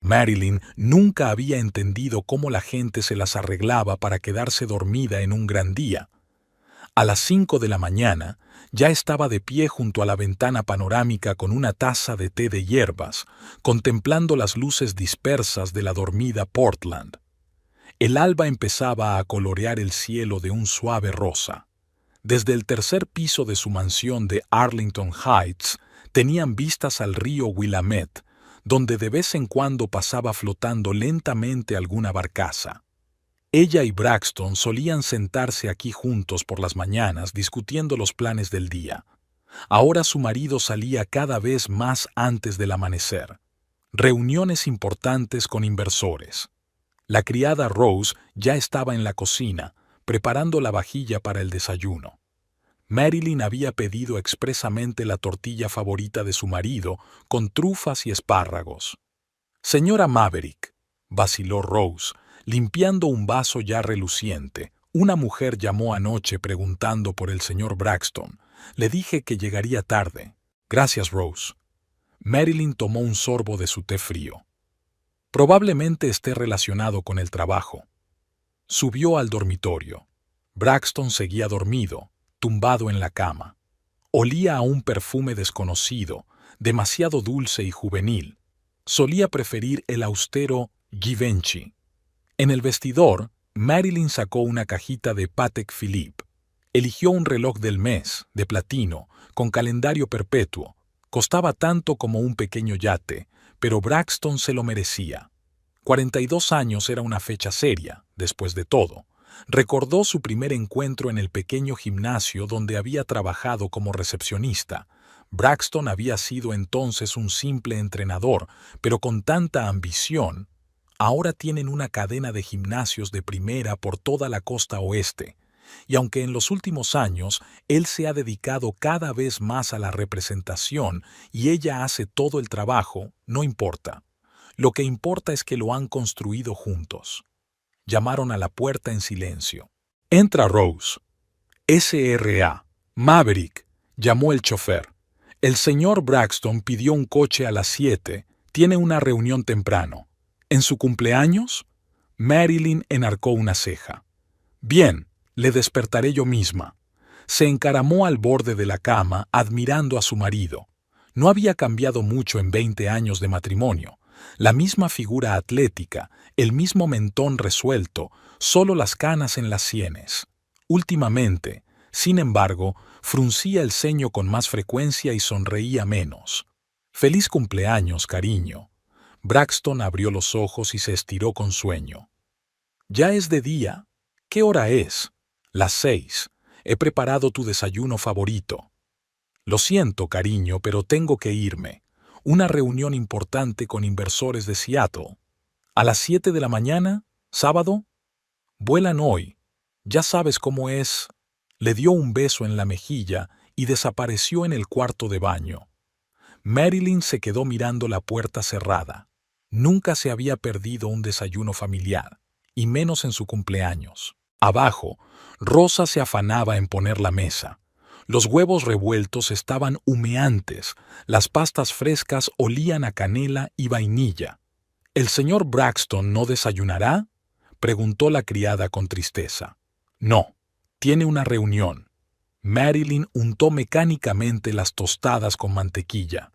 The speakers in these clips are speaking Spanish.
Marilyn nunca había entendido cómo la gente se las arreglaba para quedarse dormida en un gran día. A las 5 de la mañana, ya estaba de pie junto a la ventana panorámica con una taza de té de hierbas, contemplando las luces dispersas de la dormida Portland. El alba empezaba a colorear el cielo de un suave rosa. Desde el tercer piso de su mansión de Arlington Heights, tenían vistas al río Willamette, donde de vez en cuando pasaba flotando lentamente alguna barcaza. Ella y Braxton solían sentarse aquí juntos por las mañanas discutiendo los planes del día. Ahora su marido salía cada vez más antes del amanecer. Reuniones importantes con inversores. La criada Rose ya estaba en la cocina, preparando la vajilla para el desayuno. Marilyn había pedido expresamente la tortilla favorita de su marido, con trufas y espárragos. «Señora Maverick», vaciló Rose, limpiando un vaso ya reluciente. «Una mujer llamó anoche preguntando por el señor Braxton. Le dije que llegaría tarde». «Gracias, Rose». Marilyn tomó un sorbo de su té frío. «Probablemente esté relacionado con el trabajo». Subió al dormitorio. Braxton seguía dormido, tumbado en la cama. Olía a un perfume desconocido, demasiado dulce y juvenil. Solía preferir el austero Givenchy. En el vestidor, Marilyn sacó una cajita de Patek Philippe. Eligió un reloj del mes, de platino, con calendario perpetuo. Costaba tanto como un pequeño yate, pero Braxton se lo merecía. 42 años era una fecha seria, después de todo. Recordó su primer encuentro en el pequeño gimnasio donde había trabajado como recepcionista. Braxton había sido entonces un simple entrenador, pero con tanta ambición. Ahora tienen una cadena de gimnasios de primera por toda la costa oeste. Y aunque en los últimos años él se ha dedicado cada vez más a la representación y ella hace todo el trabajo, no importa. Lo que importa es que lo han construido juntos. Llamaron a la puerta en silencio. «Entra, Rose». «S.R.A. Maverick», llamó el chofer. «El señor Braxton pidió un coche a las 7. Tiene una reunión temprano». «¿En su cumpleaños?» Marilyn enarcó una ceja. «Bien, le despertaré yo misma». Se encaramó al borde de la cama, admirando a su marido. No había cambiado mucho en 20 años de matrimonio. La misma figura atlética, el mismo mentón resuelto, solo las canas en las sienes. Últimamente, sin embargo, fruncía el ceño con más frecuencia y sonreía menos. «Feliz cumpleaños, cariño». Braxton abrió los ojos y se estiró con sueño. «Ya es de día. ¿Qué hora es?» «Las 6. He preparado tu desayuno favorito». «Lo siento, cariño, pero tengo que irme. Una reunión importante con inversores de Seattle. ¿A las 7 de la mañana? ¿Sábado?» «Vuelan hoy. Ya sabes cómo es». Le dio un beso en la mejilla y desapareció en el cuarto de baño. Marilyn se quedó mirando la puerta cerrada. Nunca se había perdido un desayuno familiar, y menos en su cumpleaños. Abajo, Rosa se afanaba en poner la mesa. Los huevos revueltos estaban humeantes, las pastas frescas olían a canela y vainilla. «¿El señor Braxton no desayunará?», preguntó la criada con tristeza. «No, tiene una reunión». Marilyn untó mecánicamente las tostadas con mantequilla.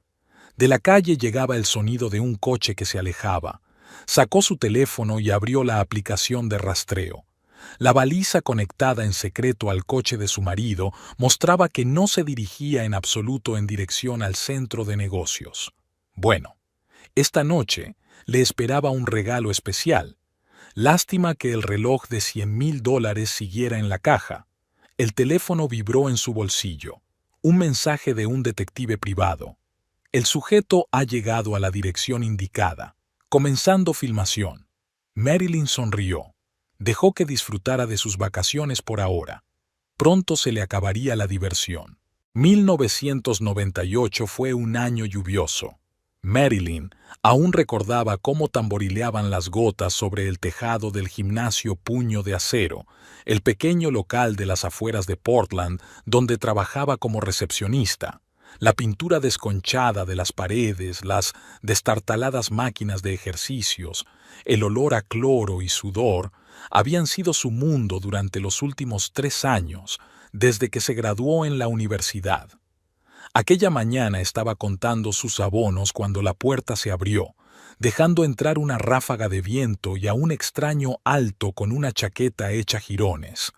De la calle llegaba el sonido de un coche que se alejaba. Sacó su teléfono y abrió la aplicación de rastreo. La baliza conectada en secreto al coche de su marido mostraba que no se dirigía en absoluto en dirección al centro de negocios. Bueno, esta noche le esperaba un regalo especial. Lástima que el reloj de $100,000 siguiera en la caja. El teléfono vibró en su bolsillo. Un mensaje de un detective privado. «El sujeto ha llegado a la dirección indicada. Comenzando filmación». Marilyn sonrió. Dejó que disfrutara de sus vacaciones por ahora. Pronto se le acabaría la diversión. 1998 fue un año lluvioso. Marilyn aún recordaba cómo tamborileaban las gotas sobre el tejado del gimnasio Puño de Acero, el pequeño local de las afueras de Portland donde trabajaba como recepcionista. La pintura desconchada de las paredes, las destartaladas máquinas de ejercicios, el olor a cloro y sudor habían sido su mundo durante los últimos 3 años, desde que se graduó en la universidad. Aquella mañana estaba contando sus abonos cuando la puerta se abrió, dejando entrar una ráfaga de viento y a un extraño alto con una chaqueta hecha jirones.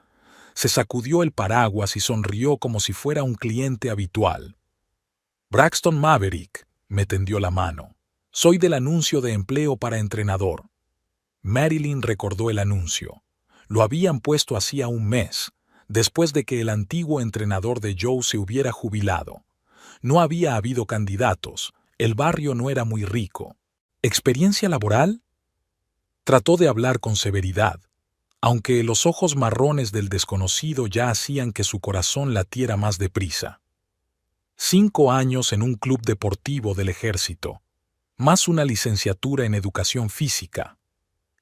Se sacudió el paraguas y sonrió como si fuera un cliente habitual. «Braxton Maverick», me tendió la mano. «Soy del anuncio de empleo para entrenador». Marilyn recordó el anuncio. Lo habían puesto hacía un mes, después de que el antiguo entrenador de Joe se hubiera jubilado. No había habido candidatos, el barrio no era muy rico. ¿Experiencia laboral? Trató de hablar con severidad, aunque los ojos marrones del desconocido ya hacían que su corazón latiera más deprisa. 5 años en un club deportivo del ejército, más una licenciatura en educación física.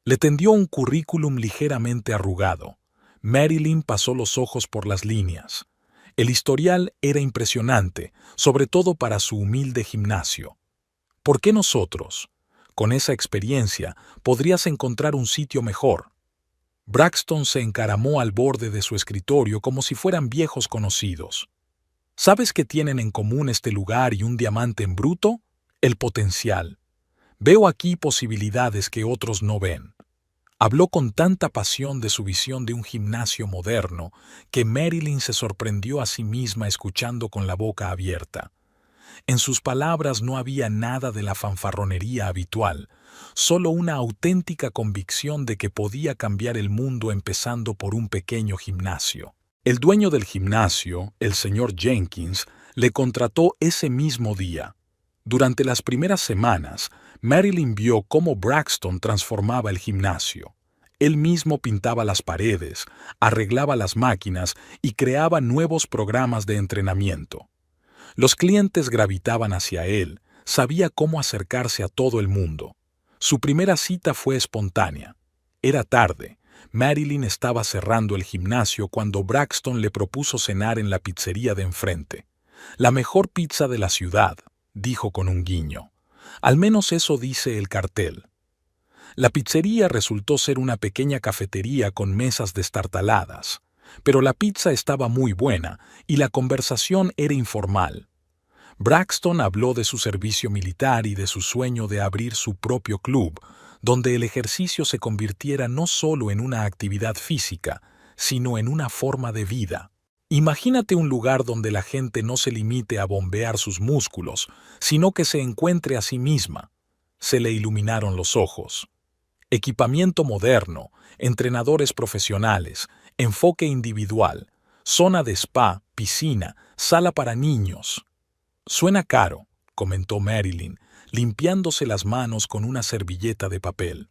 Le tendió un currículum ligeramente arrugado. Marilyn pasó los ojos por las líneas. El historial era impresionante, sobre todo para su humilde gimnasio. ¿Por qué nosotros? Con esa experiencia podrías encontrar un sitio mejor. Braxton se encaramó al borde de su escritorio como si fueran viejos conocidos. ¿Sabes qué tienen en común este lugar y un diamante en bruto? El potencial. Veo aquí posibilidades que otros no ven. Habló con tanta pasión de su visión de un gimnasio moderno que Marilyn se sorprendió a sí misma escuchando con la boca abierta. En sus palabras no había nada de la fanfarronería habitual, solo una auténtica convicción de que podía cambiar el mundo empezando por un pequeño gimnasio. El dueño del gimnasio, el señor Jenkins, le contrató ese mismo día. Durante las primeras semanas, Marilyn vio cómo Braxton transformaba el gimnasio. Él mismo pintaba las paredes, arreglaba las máquinas y creaba nuevos programas de entrenamiento. Los clientes gravitaban hacia él, sabía cómo acercarse a todo el mundo. Su primera cita fue espontánea. Era tarde. Marilyn estaba cerrando el gimnasio cuando Braxton le propuso cenar en la pizzería de enfrente. «La mejor pizza de la ciudad», dijo con un guiño. «Al menos eso dice el cartel». La pizzería resultó ser una pequeña cafetería con mesas destartaladas, pero la pizza estaba muy buena y la conversación era informal. Braxton habló de su servicio militar y de su sueño de abrir su propio club, donde el ejercicio se convirtiera no solo en una actividad física, sino en una forma de vida. Imagínate un lugar donde la gente no se limite a bombear sus músculos, sino que se encuentre a sí misma. Se le iluminaron los ojos. Equipamiento moderno, entrenadores profesionales, enfoque individual, zona de spa, piscina, sala para niños. «Suena caro», comentó Marilyn, limpiándose las manos con una servilleta de papel.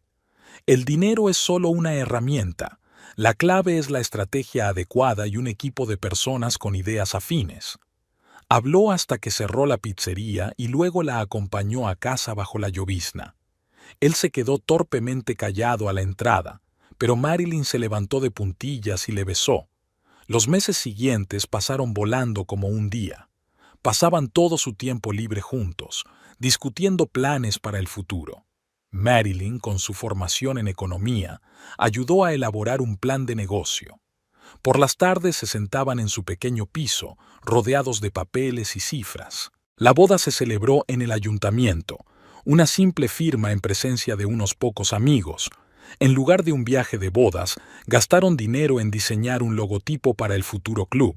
«El dinero es solo una herramienta. La clave es la estrategia adecuada y un equipo de personas con ideas afines». Habló hasta que cerró la pizzería y luego la acompañó a casa bajo la llovizna. Él se quedó torpemente callado a la entrada, pero Marilyn se levantó de puntillas y le besó. Los meses siguientes pasaron volando como un día. Pasaban todo su tiempo libre juntos, discutiendo planes para el futuro. Marilyn, con su formación en economía, ayudó a elaborar un plan de negocio. Por las tardes se sentaban en su pequeño piso, rodeados de papeles y cifras. La boda se celebró en el ayuntamiento, una simple firma en presencia de unos pocos amigos. En lugar de un viaje de bodas, gastaron dinero en diseñar un logotipo para el futuro club.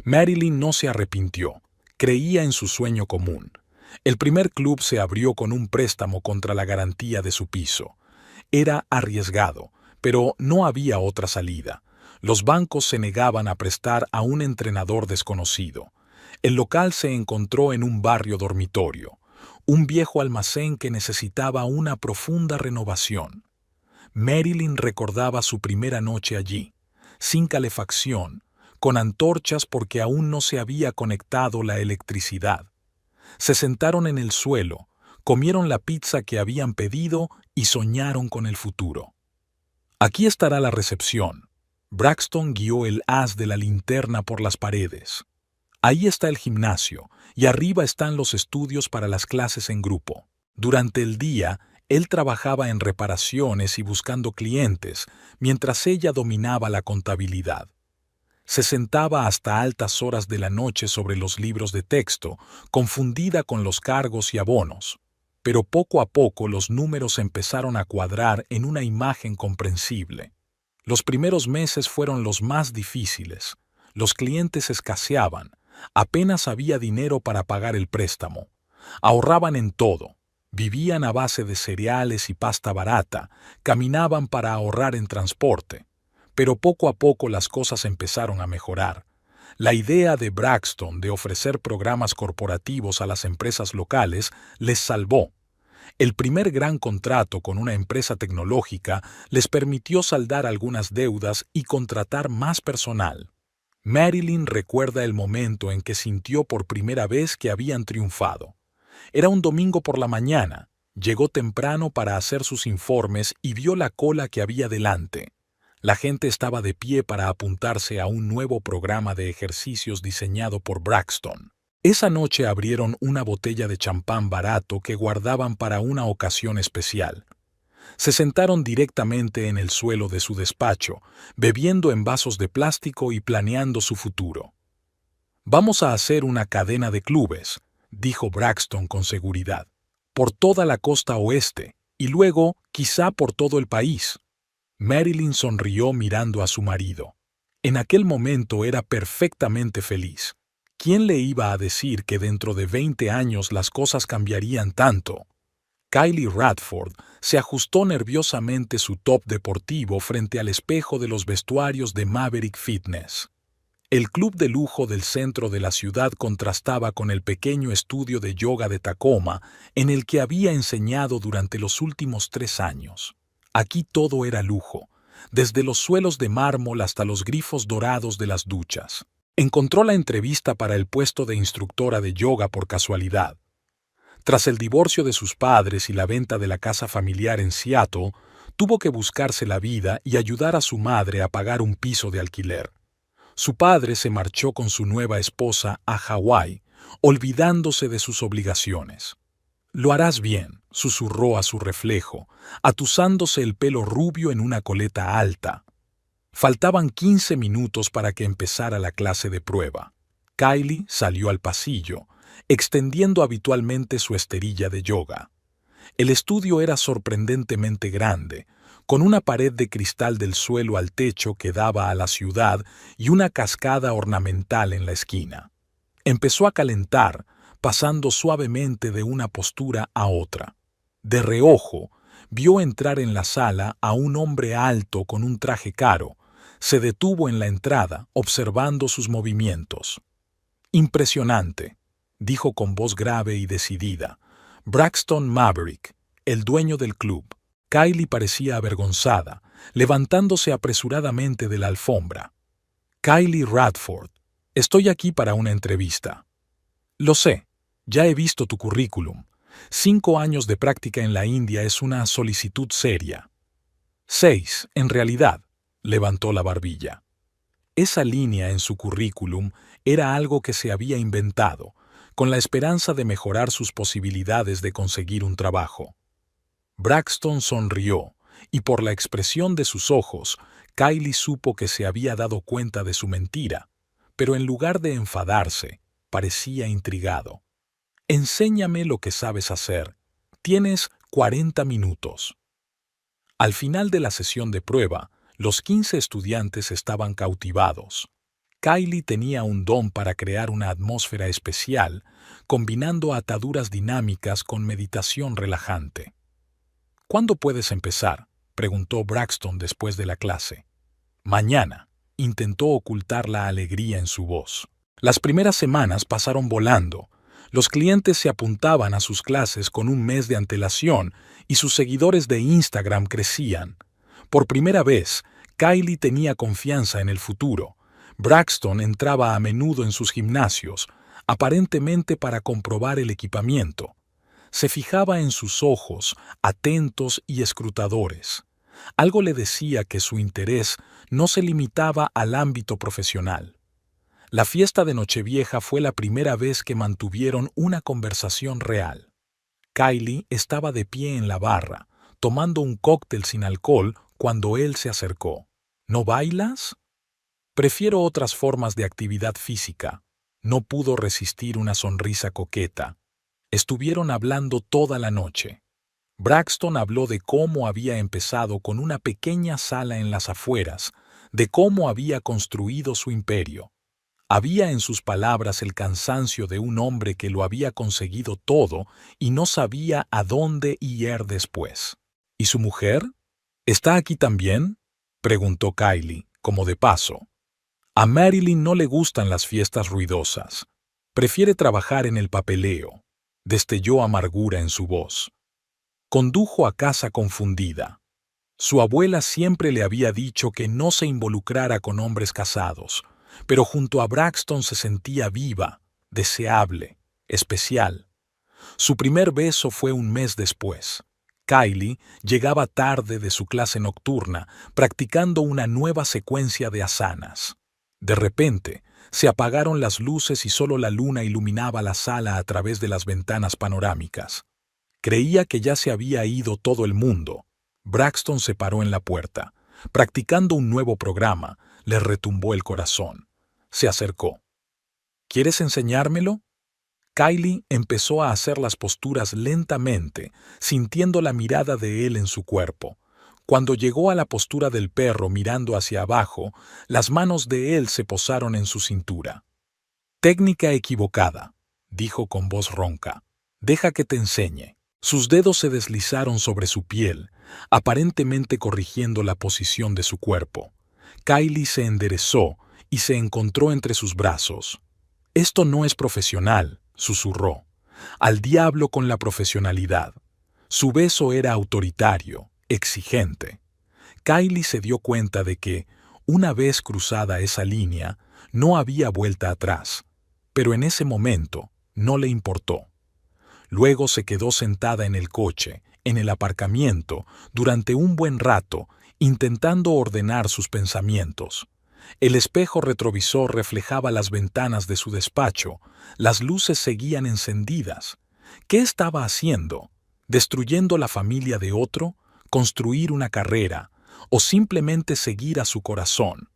Marilyn no se arrepintió, creía en su sueño común. El primer club se abrió con un préstamo contra la garantía de su piso. Era arriesgado, pero no había otra salida. Los bancos se negaban a prestar a un entrenador desconocido. El local se encontró en un barrio dormitorio, un viejo almacén que necesitaba una profunda renovación. Marilyn recordaba su primera noche allí, sin calefacción, con antorchas porque aún no se había conectado la electricidad. Se sentaron en el suelo, comieron la pizza que habían pedido y soñaron con el futuro. «Aquí estará la recepción». Braxton guió el haz de la linterna por las paredes. Ahí está el gimnasio, y arriba están los estudios para las clases en grupo. Durante el día, él trabajaba en reparaciones y buscando clientes, mientras ella dominaba la contabilidad. Se sentaba hasta altas horas de la noche sobre los libros de texto, confundida con los cargos y abonos. Pero poco a poco los números empezaron a cuadrar en una imagen comprensible. Los primeros meses fueron los más difíciles. Los clientes escaseaban. Apenas había dinero para pagar el préstamo. Ahorraban en todo. Vivían a base de cereales y pasta barata. Caminaban para ahorrar en transporte. Pero poco a poco las cosas empezaron a mejorar. La idea de Braxton de ofrecer programas corporativos a las empresas locales les salvó. El primer gran contrato con una empresa tecnológica les permitió saldar algunas deudas y contratar más personal. Marilyn recuerda el momento en que sintió por primera vez que habían triunfado. Era un domingo por la mañana. Llegó temprano para hacer sus informes y vio la cola que había delante. La gente estaba de pie para apuntarse a un nuevo programa de ejercicios diseñado por Braxton. Esa noche abrieron una botella de champán barato que guardaban para una ocasión especial. Se sentaron directamente en el suelo de su despacho, bebiendo en vasos de plástico y planeando su futuro. «Vamos a hacer una cadena de clubes», dijo Braxton con seguridad, «por toda la costa oeste, y luego, quizá por todo el país». Marilyn sonrió mirando a su marido. En aquel momento era perfectamente feliz. ¿Quién le iba a decir que dentro de 20 años las cosas cambiarían tanto? Kylie Radford se ajustó nerviosamente su top deportivo frente al espejo de los vestuarios de Maverick Fitness. El club de lujo del centro de la ciudad contrastaba con el pequeño estudio de yoga de Tacoma en el que había enseñado durante los últimos 3 años. Aquí todo era lujo, desde los suelos de mármol hasta los grifos dorados de las duchas. Encontró la entrevista para el puesto de instructora de yoga por casualidad. Tras el divorcio de sus padres y la venta de la casa familiar en Seattle, tuvo que buscarse la vida y ayudar a su madre a pagar un piso de alquiler. Su padre se marchó con su nueva esposa a Hawái, olvidándose de sus obligaciones. «Lo harás bien», susurró a su reflejo, atusándose el pelo rubio en una coleta alta. Faltaban 15 minutos para que empezara la clase de prueba. Kylie salió al pasillo, extendiendo habitualmente su esterilla de yoga. El estudio era sorprendentemente grande, con una pared de cristal del suelo al techo que daba a la ciudad y una cascada ornamental en la esquina. Empezó a calentar, pasando suavemente de una postura a otra. De reojo, vio entrar en la sala a un hombre alto con un traje caro. Se detuvo en la entrada, observando sus movimientos. «Impresionante», dijo con voz grave y decidida. «Braxton Maverick, el dueño del club». Kylie parecía avergonzada, levantándose apresuradamente de la alfombra. «Kylie Radford, estoy aquí para una entrevista». «Lo sé, ya he visto tu currículum. 5 años de práctica en la India es una solicitud seria». «6, en realidad», levantó la barbilla. Esa línea en su currículum era algo que se había inventado, con la esperanza de mejorar sus posibilidades de conseguir un trabajo. Braxton sonrió, y por la expresión de sus ojos, Kylie supo que se había dado cuenta de su mentira, pero en lugar de enfadarse, parecía intrigado. «Enséñame lo que sabes hacer. Tienes 40 minutos». Al final de la sesión de prueba, los 15 estudiantes estaban cautivados. Kylie tenía un don para crear una atmósfera especial, combinando ataduras dinámicas con meditación relajante. «¿Cuándo puedes empezar?», preguntó Braxton después de la clase. «Mañana», intentó ocultar la alegría en su voz. Las primeras semanas pasaron volando. Los clientes se apuntaban a sus clases con un mes de antelación y sus seguidores de Instagram crecían. Por primera vez, Kylie tenía confianza en el futuro. Braxton entraba a menudo en sus gimnasios, aparentemente para comprobar el equipamiento. Se fijaba en sus ojos, atentos y escrutadores. Algo le decía que su interés no se limitaba al ámbito profesional. La fiesta de Nochevieja fue la primera vez que mantuvieron una conversación real. Kylie estaba de pie en la barra, tomando un cóctel sin alcohol cuando él se acercó. ¿No bailas? Prefiero otras formas de actividad física. No pudo resistir una sonrisa coqueta. Estuvieron hablando toda la noche. Braxton habló de cómo había empezado con una pequeña sala en las afueras, de cómo había construido su imperio. Había en sus palabras el cansancio de un hombre que lo había conseguido todo y no sabía a dónde ir después. ¿Y su mujer? ¿Está aquí también?, preguntó Kylie, como de paso. A Marilyn no le gustan las fiestas ruidosas. Prefiere trabajar en el papeleo. Destelló amargura en su voz. Condujo a casa confundida. Su abuela siempre le había dicho que no se involucrara con hombres casados, pero junto a Braxton se sentía viva, deseable, especial. Su primer beso fue un mes después. Kylie llegaba tarde de su clase nocturna, practicando una nueva secuencia de asanas. De repente, se apagaron las luces y solo la luna iluminaba la sala a través de las ventanas panorámicas. Creía que ya se había ido todo el mundo. Braxton se paró en la puerta. Practicando un nuevo programa, le retumbó el corazón. Se acercó. ¿Quieres enseñármelo? Kylie empezó a hacer las posturas lentamente, sintiendo la mirada de él en su cuerpo. Cuando llegó a la postura del perro mirando hacia abajo, las manos de él se posaron en su cintura. Técnica equivocada, dijo con voz ronca. Deja que te enseñe. Sus dedos se deslizaron sobre su piel, aparentemente corrigiendo la posición de su cuerpo. Kylie se enderezó y se encontró entre sus brazos. Esto no es profesional, susurró. Al diablo con la profesionalidad. Su beso era autoritario, exigente. Kylie se dio cuenta de que, una vez cruzada esa línea, no había vuelta atrás, pero en ese momento no le importó. Luego se quedó sentada en el coche, en el aparcamiento, durante un buen rato, intentando ordenar sus pensamientos. El espejo retrovisor reflejaba las ventanas de su despacho, las luces seguían encendidas. ¿Qué estaba haciendo? ¿Destruyendo la familia de otro? ¿Construir una carrera? ¿O simplemente seguir a su corazón?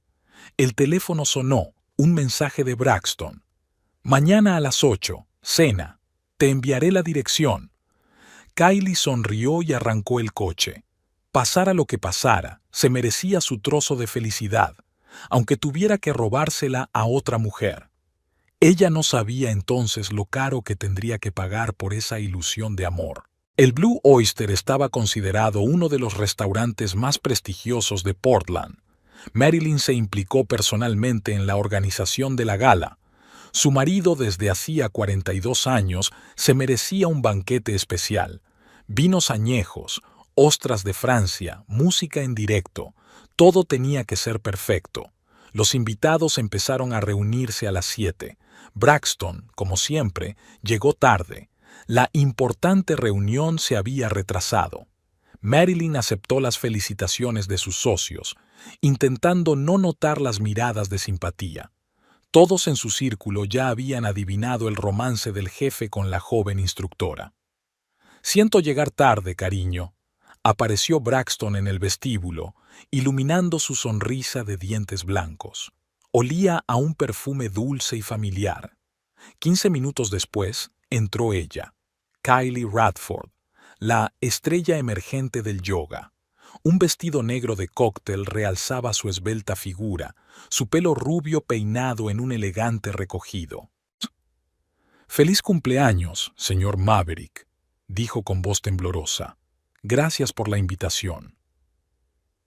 El teléfono sonó, un mensaje de Braxton. Mañana a las 8, cena. Te enviaré la dirección. Kylie sonrió y arrancó el coche. Pasara lo que pasara, se merecía su trozo de felicidad, aunque tuviera que robársela a otra mujer. Ella no sabía entonces lo caro que tendría que pagar por esa ilusión de amor. El Blue Oyster estaba considerado uno de los restaurantes más prestigiosos de Portland. Marilyn se implicó personalmente en la organización de la gala. Su marido desde hacía 42 años se merecía un banquete especial. Vinos añejos, ostras de Francia, música en directo, todo tenía que ser perfecto. Los invitados empezaron a reunirse a las 7. Braxton, como siempre, llegó tarde. La importante reunión se había retrasado. Marilyn aceptó las felicitaciones de sus socios, intentando no notar las miradas de simpatía. Todos en su círculo ya habían adivinado el romance del jefe con la joven instructora. «Siento llegar tarde, cariño», apareció Braxton en el vestíbulo, iluminando su sonrisa de dientes blancos. Olía a un perfume dulce y familiar. 15 minutos después, entró ella, Kylie Radford, la estrella emergente del yoga. Un vestido negro de cóctel realzaba su esbelta figura, su pelo rubio peinado en un elegante recogido. «Feliz cumpleaños, señor Maverick», dijo con voz temblorosa. «Gracias por la invitación».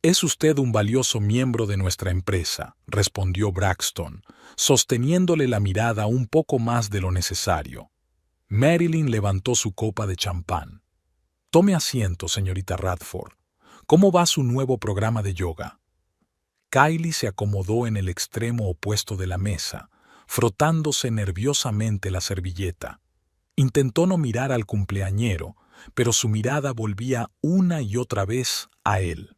«Es usted un valioso miembro de nuestra empresa», respondió Braxton, sosteniéndole la mirada un poco más de lo necesario. Marilyn levantó su copa de champán. «Tome asiento, señorita Radford. ¿Cómo va su nuevo programa de yoga?» Kylie se acomodó en el extremo opuesto de la mesa, frotándose nerviosamente la servilleta. Intentó no mirar al cumpleañero, pero su mirada volvía una y otra vez a él.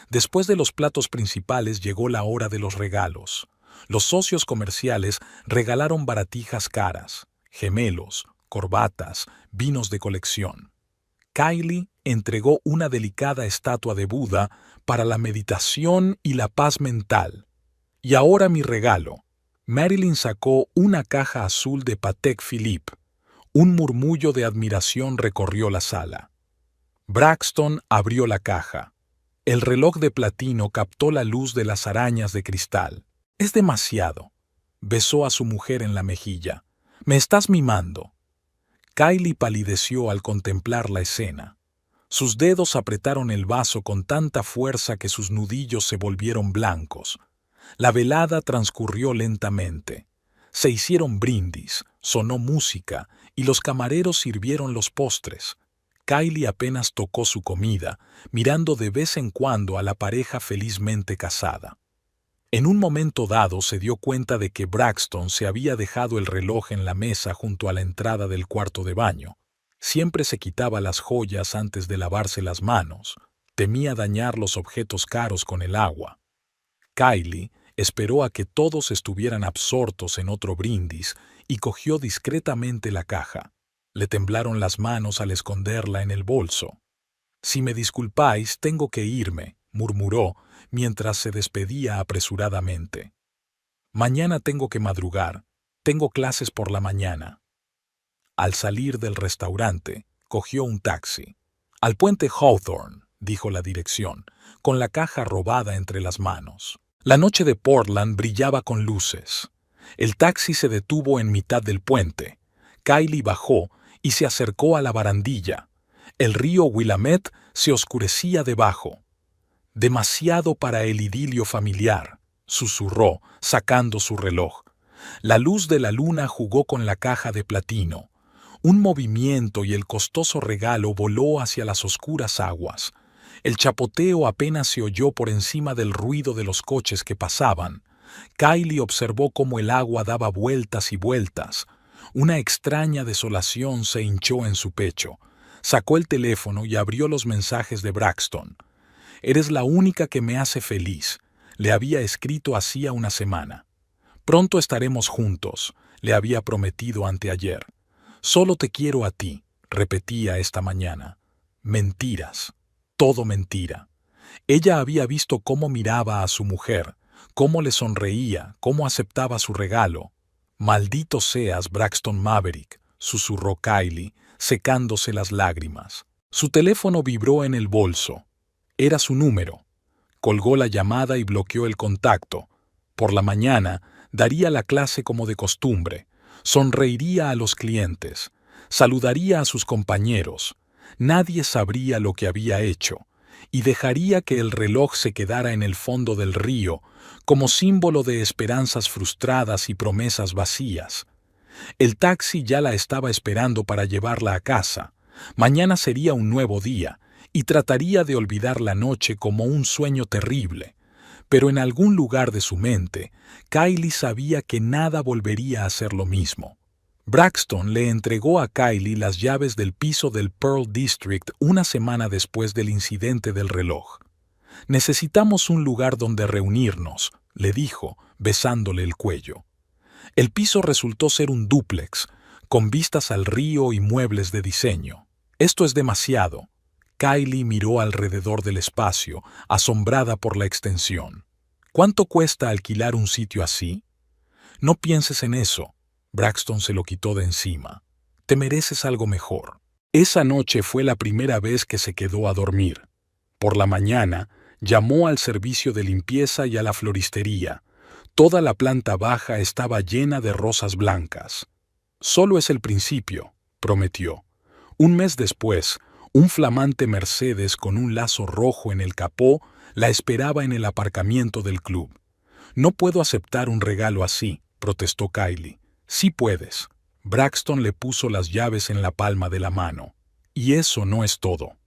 Después de los platos principales llegó la hora de los regalos. Los socios comerciales regalaron baratijas caras, gemelos, corbatas, vinos de colección. Kylie entregó una delicada estatua de Buda para la meditación y la paz mental. Y ahora mi regalo. Marilyn sacó una caja azul de Patek Philippe. Un murmullo de admiración recorrió la sala. Braxton abrió la caja. El reloj de platino captó la luz de las arañas de cristal. «Es demasiado», besó a su mujer en la mejilla. «Me estás mimando». Kylie palideció al contemplar la escena. Sus dedos apretaron el vaso con tanta fuerza que sus nudillos se volvieron blancos. La velada transcurrió lentamente. Se hicieron brindis, sonó música y los camareros sirvieron los postres. Kylie apenas tocó su comida, mirando de vez en cuando a la pareja felizmente casada. En un momento dado se dio cuenta de que Braxton se había dejado el reloj en la mesa junto a la entrada del cuarto de baño. Siempre se quitaba las joyas antes de lavarse las manos. Temía dañar los objetos caros con el agua. Kylie esperó a que todos estuvieran absortos en otro brindis y cogió discretamente la caja. Le temblaron las manos al esconderla en el bolso. «Si me disculpáis, tengo que irme», murmuró mientras se despedía apresuradamente. «Mañana tengo que madrugar. Tengo clases por la mañana». Al salir del restaurante, cogió un taxi. «Al puente Hawthorne», dijo la dirección, con la caja robada entre las manos. La noche de Portland brillaba con luces. El taxi se detuvo en mitad del puente. Kylie bajó y se acercó a la barandilla. El río Willamette se oscurecía debajo. «Demasiado para el idilio familiar», susurró, sacando su reloj. La luz de la luna jugó con la caja de platino. Un movimiento y el costoso regalo voló hacia las oscuras aguas. El chapoteo apenas se oyó por encima del ruido de los coches que pasaban. Kylie observó cómo el agua daba vueltas y vueltas. Una extraña desolación se hinchó en su pecho. Sacó el teléfono y abrió los mensajes de Braxton. «Eres la única que me hace feliz», le había escrito hacía una semana. «Pronto estaremos juntos», le había prometido anteayer. «Solo te quiero a ti», repetía esta mañana. Mentiras, todo mentira. Ella había visto cómo miraba a su mujer, cómo le sonreía, cómo aceptaba su regalo. «Maldito seas, Braxton Maverick», susurró Kylie, secándose las lágrimas. Su teléfono vibró en el bolso. Era su número. Colgó la llamada y bloqueó el contacto. Por la mañana daría la clase como de costumbre. Sonreiría a los clientes. Saludaría a sus compañeros. Nadie sabría lo que había hecho. Y dejaría que el reloj se quedara en el fondo del río como símbolo de esperanzas frustradas y promesas vacías. El taxi ya la estaba esperando para llevarla a casa. Mañana sería un nuevo día, y trataría de olvidar la noche como un sueño terrible. Pero en algún lugar de su mente, Kylie sabía que nada volvería a ser lo mismo. Braxton le entregó a Kylie las llaves del piso del Pearl District una semana después del incidente del reloj. «Necesitamos un lugar donde reunirnos», le dijo, besándole el cuello. El piso resultó ser un dúplex, con vistas al río y muebles de diseño. «Esto es demasiado». Kylie miró alrededor del espacio, asombrada por la extensión. «¿Cuánto cuesta alquilar un sitio así?» «No pienses en eso». Braxton se lo quitó de encima. «Te mereces algo mejor». Esa noche fue la primera vez que se quedó a dormir. Por la mañana, llamó al servicio de limpieza y a la floristería. Toda la planta baja estaba llena de rosas blancas. «Solo es el principio», prometió. Un mes después, un flamante Mercedes con un lazo rojo en el capó la esperaba en el aparcamiento del club. «No puedo aceptar un regalo así», protestó Kylie. «Sí puedes». Braxton le puso las llaves en la palma de la mano. «Y eso no es todo».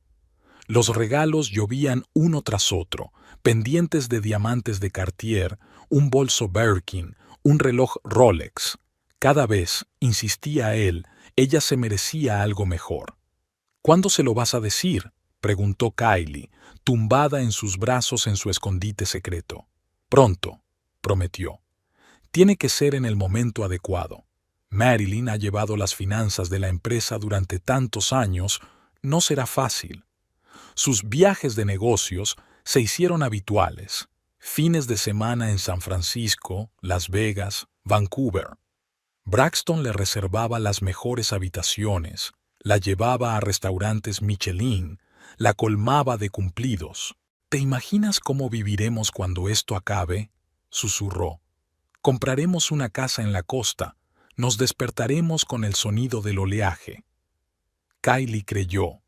Los regalos llovían uno tras otro, pendientes de diamantes de Cartier, un bolso Birkin, un reloj Rolex. Cada vez, insistía él, ella se merecía algo mejor. «¿Cuándo se lo vas a decir?», preguntó Kylie, tumbada en sus brazos en su escondite secreto. «Pronto», prometió. Tiene que ser en el momento adecuado. Marilyn ha llevado las finanzas de la empresa durante tantos años, no será fácil. Sus viajes de negocios se hicieron habituales. Fines de semana en San Francisco, Las Vegas, Vancouver. Braxton le reservaba las mejores habitaciones, la llevaba a restaurantes Michelin, la colmaba de cumplidos. ¿Te imaginas cómo viviremos cuando esto acabe?, susurró. Compraremos una casa en la costa, nos despertaremos con el sonido del oleaje. Kylie creyó.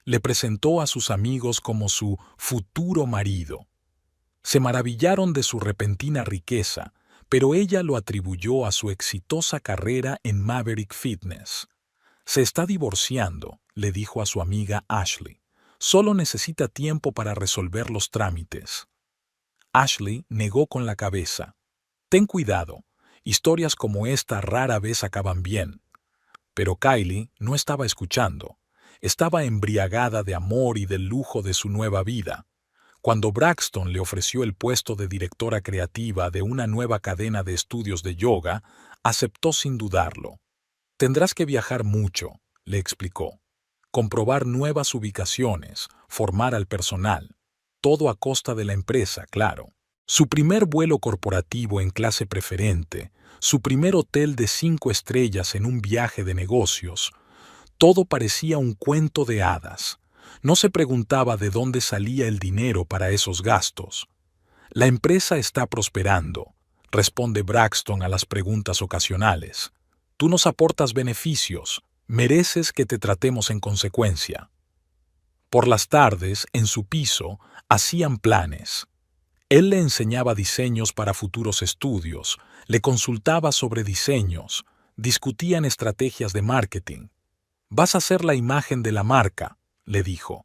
Le presentó a sus amigos como su futuro marido. Se maravillaron de su repentina riqueza, pero ella lo atribuyó a su exitosa carrera en Maverick Fitness. Se está divorciando, le dijo a su amiga Ashley. Solo necesita tiempo para resolver los trámites. Ashley negó con la cabeza. Ten cuidado, historias como esta rara vez acaban bien. Pero Kylie no estaba escuchando. Estaba embriagada de amor y del lujo de su nueva vida. Cuando Braxton le ofreció el puesto de directora creativa de una nueva cadena de estudios de yoga, aceptó sin dudarlo. Tendrás que viajar mucho, le explicó. Comprobar nuevas ubicaciones, formar al personal. Todo a costa de la empresa, claro. Su primer vuelo corporativo en clase preferente, su primer hotel de 5 estrellas en un viaje de negocios. Todo parecía un cuento de hadas. No se preguntaba de dónde salía el dinero para esos gastos. La empresa está prosperando, responde Braxton a las preguntas ocasionales. Tú nos aportas beneficios, mereces que te tratemos en consecuencia. Por las tardes, en su piso, hacían planes. Él le enseñaba diseños para futuros estudios, le consultaba sobre diseños, discutían estrategias de marketing. Vas a ser la imagen de la marca, le dijo.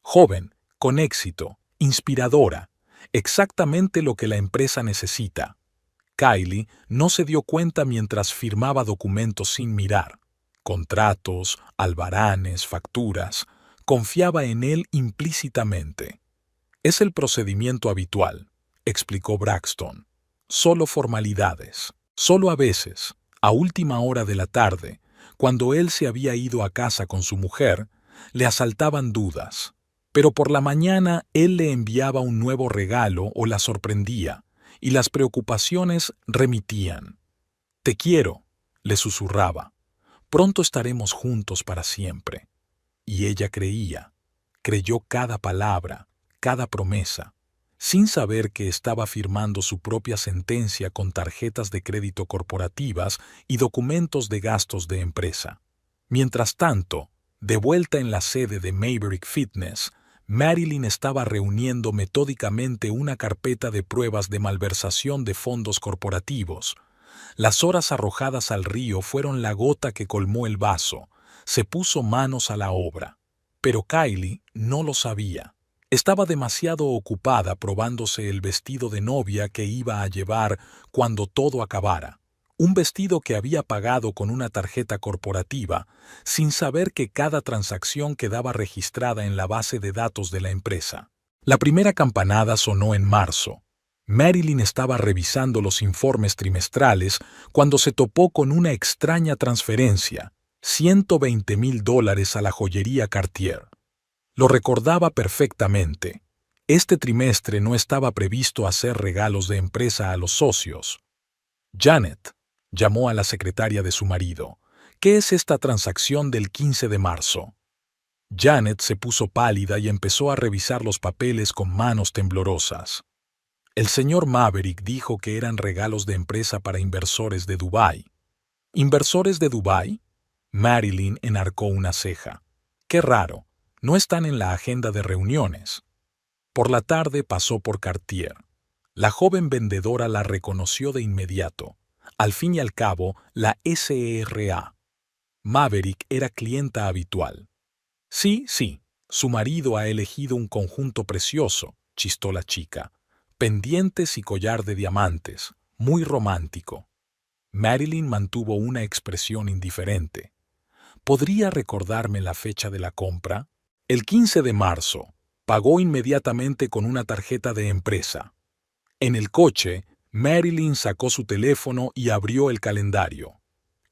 Joven, con éxito, inspiradora, exactamente lo que la empresa necesita. Kylie no se dio cuenta mientras firmaba documentos sin mirar. Contratos, albaranes, facturas. Confiaba en él implícitamente. Es el procedimiento habitual, explicó Braxton. Solo formalidades. Solo a veces, a última hora de la tarde, cuando él se había ido a casa con su mujer, le asaltaban dudas. Pero por la mañana él le enviaba un nuevo regalo o la sorprendía, y las preocupaciones remitían. Te quiero, le susurraba. Pronto estaremos juntos para siempre. Y ella creyó cada palabra, cada promesa, sin saber que estaba firmando su propia sentencia con tarjetas de crédito corporativas y documentos de gastos de empresa. Mientras tanto, de vuelta en la sede de Maverick Fitness, Marilyn estaba reuniendo metódicamente una carpeta de pruebas de malversación de fondos corporativos. Las horas arrojadas al río fueron la gota que colmó el vaso. Se puso manos a la obra. Pero Kylie no lo sabía. Estaba demasiado ocupada probándose el vestido de novia que iba a llevar cuando todo acabara. Un vestido que había pagado con una tarjeta corporativa, sin saber que cada transacción quedaba registrada en la base de datos de la empresa. La primera campanada sonó en marzo. Marilyn estaba revisando los informes trimestrales cuando se topó con una extraña transferencia, $120,000 a la joyería Cartier. Lo recordaba perfectamente. Este trimestre no estaba previsto hacer regalos de empresa a los socios. Janet, llamó a la secretaria de su marido. ¿Qué es esta transacción del 15 de marzo? Janet se puso pálida y empezó a revisar los papeles con manos temblorosas. El señor Maverick dijo que eran regalos de empresa para inversores de Dubái. ¿Inversores de Dubái? Marilyn enarcó una ceja. Qué raro, no están en la agenda de reuniones. Por la tarde pasó por Cartier. La joven vendedora la reconoció de inmediato. Al fin y al cabo, la SRA. Maverick era clienta habitual. Sí, su marido ha elegido un conjunto precioso, chistó la chica. Pendientes y collar de diamantes, muy romántico. Marilyn mantuvo una expresión indiferente. ¿Podría recordarme la fecha de la compra? El 15 de marzo. Pagó inmediatamente con una tarjeta de empresa. En el coche, Marilyn sacó su teléfono y abrió el calendario.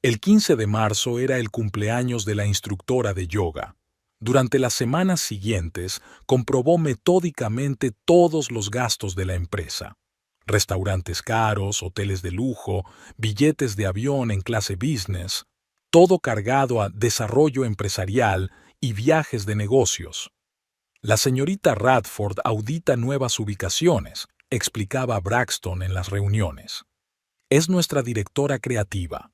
El 15 de marzo era el cumpleaños de la instructora de yoga. Durante las semanas siguientes, comprobó metódicamente todos los gastos de la empresa. Restaurantes caros, hoteles de lujo, billetes de avión en clase business, todo cargado a desarrollo empresarial y viajes de negocios. La señorita Radford audita nuevas ubicaciones, explicaba Braxton en las reuniones. Es nuestra directora creativa.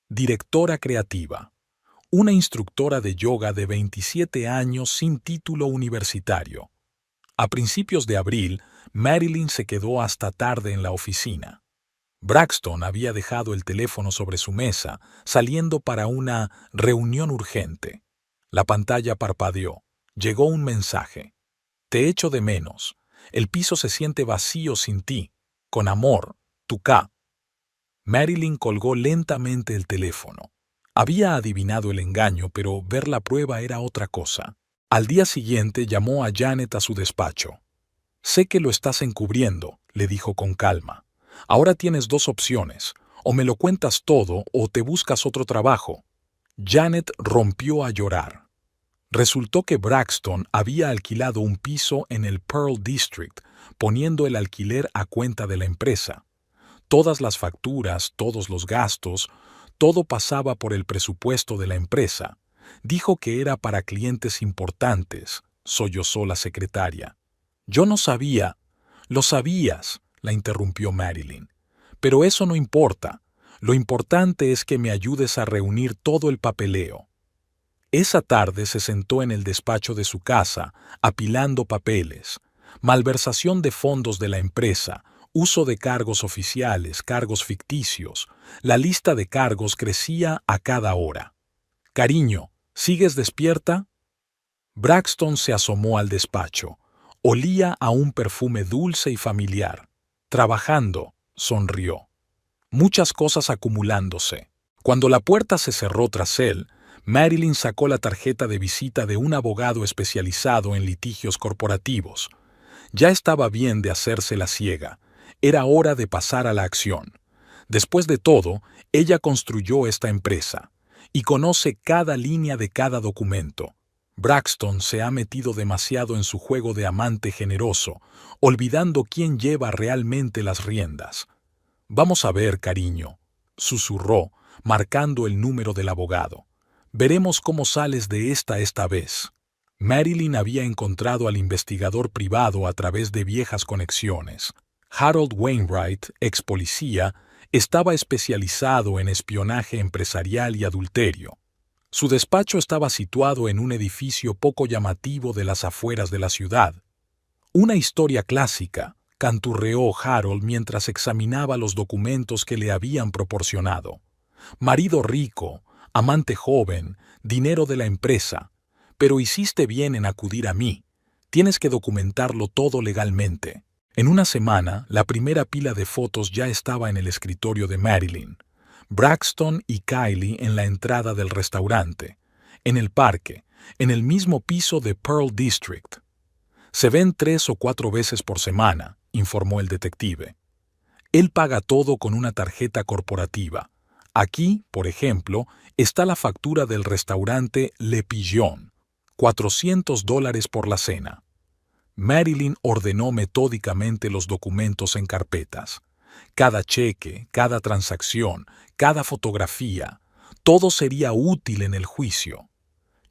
Directora creativa. Una instructora de yoga de 27 años sin título universitario. A principios de abril, Marilyn se quedó hasta tarde en la oficina. Braxton había dejado el teléfono sobre su mesa, saliendo para una reunión urgente. La pantalla parpadeó. Llegó un mensaje. Te echo de menos. El piso se siente vacío sin ti. Con amor, tu K. Marilyn colgó lentamente el teléfono. Había adivinado el engaño, pero ver la prueba era otra cosa. Al día siguiente llamó a Janet a su despacho. Sé que lo estás encubriendo, le dijo con calma. Ahora tienes dos opciones. O me lo cuentas todo o te buscas otro trabajo. Janet rompió a llorar. Resultó que Braxton había alquilado un piso en el Pearl District, poniendo el alquiler a cuenta de la empresa. Todas las facturas, todos los gastos, todo pasaba por el presupuesto de la empresa. Dijo que era para clientes importantes, sollozó la secretaria. Yo no sabía. Lo sabías, la interrumpió Marilyn. Pero eso no importa. Lo importante es que me ayudes a reunir todo el papeleo. Esa tarde se sentó en el despacho de su casa, apilando papeles. Malversación de fondos de la empresa, uso de cargos oficiales, cargos ficticios. La lista de cargos crecía a cada hora. Cariño, ¿sigues despierta? Braxton se asomó al despacho. Olía a un perfume dulce y familiar. Trabajando, sonrió. Muchas cosas acumulándose. Cuando la puerta se cerró tras él, Marilyn sacó la tarjeta de visita de un abogado especializado en litigios corporativos. Ya estaba bien de hacerse la ciega. Era hora de pasar a la acción. Después de todo, ella construyó esta empresa y conoce cada línea de cada documento. Braxton se ha metido demasiado en su juego de amante generoso, olvidando quién lleva realmente las riendas. Vamos a ver, cariño, susurró, marcando el número del abogado. Veremos cómo sales de esta vez. Marilyn había encontrado al investigador privado a través de viejas conexiones. Harold Wainwright, ex policía, estaba especializado en espionaje empresarial y adulterio. Su despacho estaba situado en un edificio poco llamativo de las afueras de la ciudad. Una historia clásica, canturreó Harold mientras examinaba los documentos que le habían proporcionado. Marido rico, amante joven, dinero de la empresa. Pero hiciste bien en acudir a mí. Tienes que documentarlo todo legalmente. En una semana, la primera pila de fotos ya estaba en el escritorio de Marilyn. Braxton y Kylie en la entrada del restaurante. En el parque, en el mismo piso de Pearl District. Se ven 3 o 4 veces por semana, informó el detective. Él paga todo con una tarjeta corporativa. Aquí, por ejemplo, está la factura del restaurante Le Pigeon, $400 por la cena. Marilyn ordenó metódicamente los documentos en carpetas. Cada cheque, cada transacción, cada fotografía, todo sería útil en el juicio.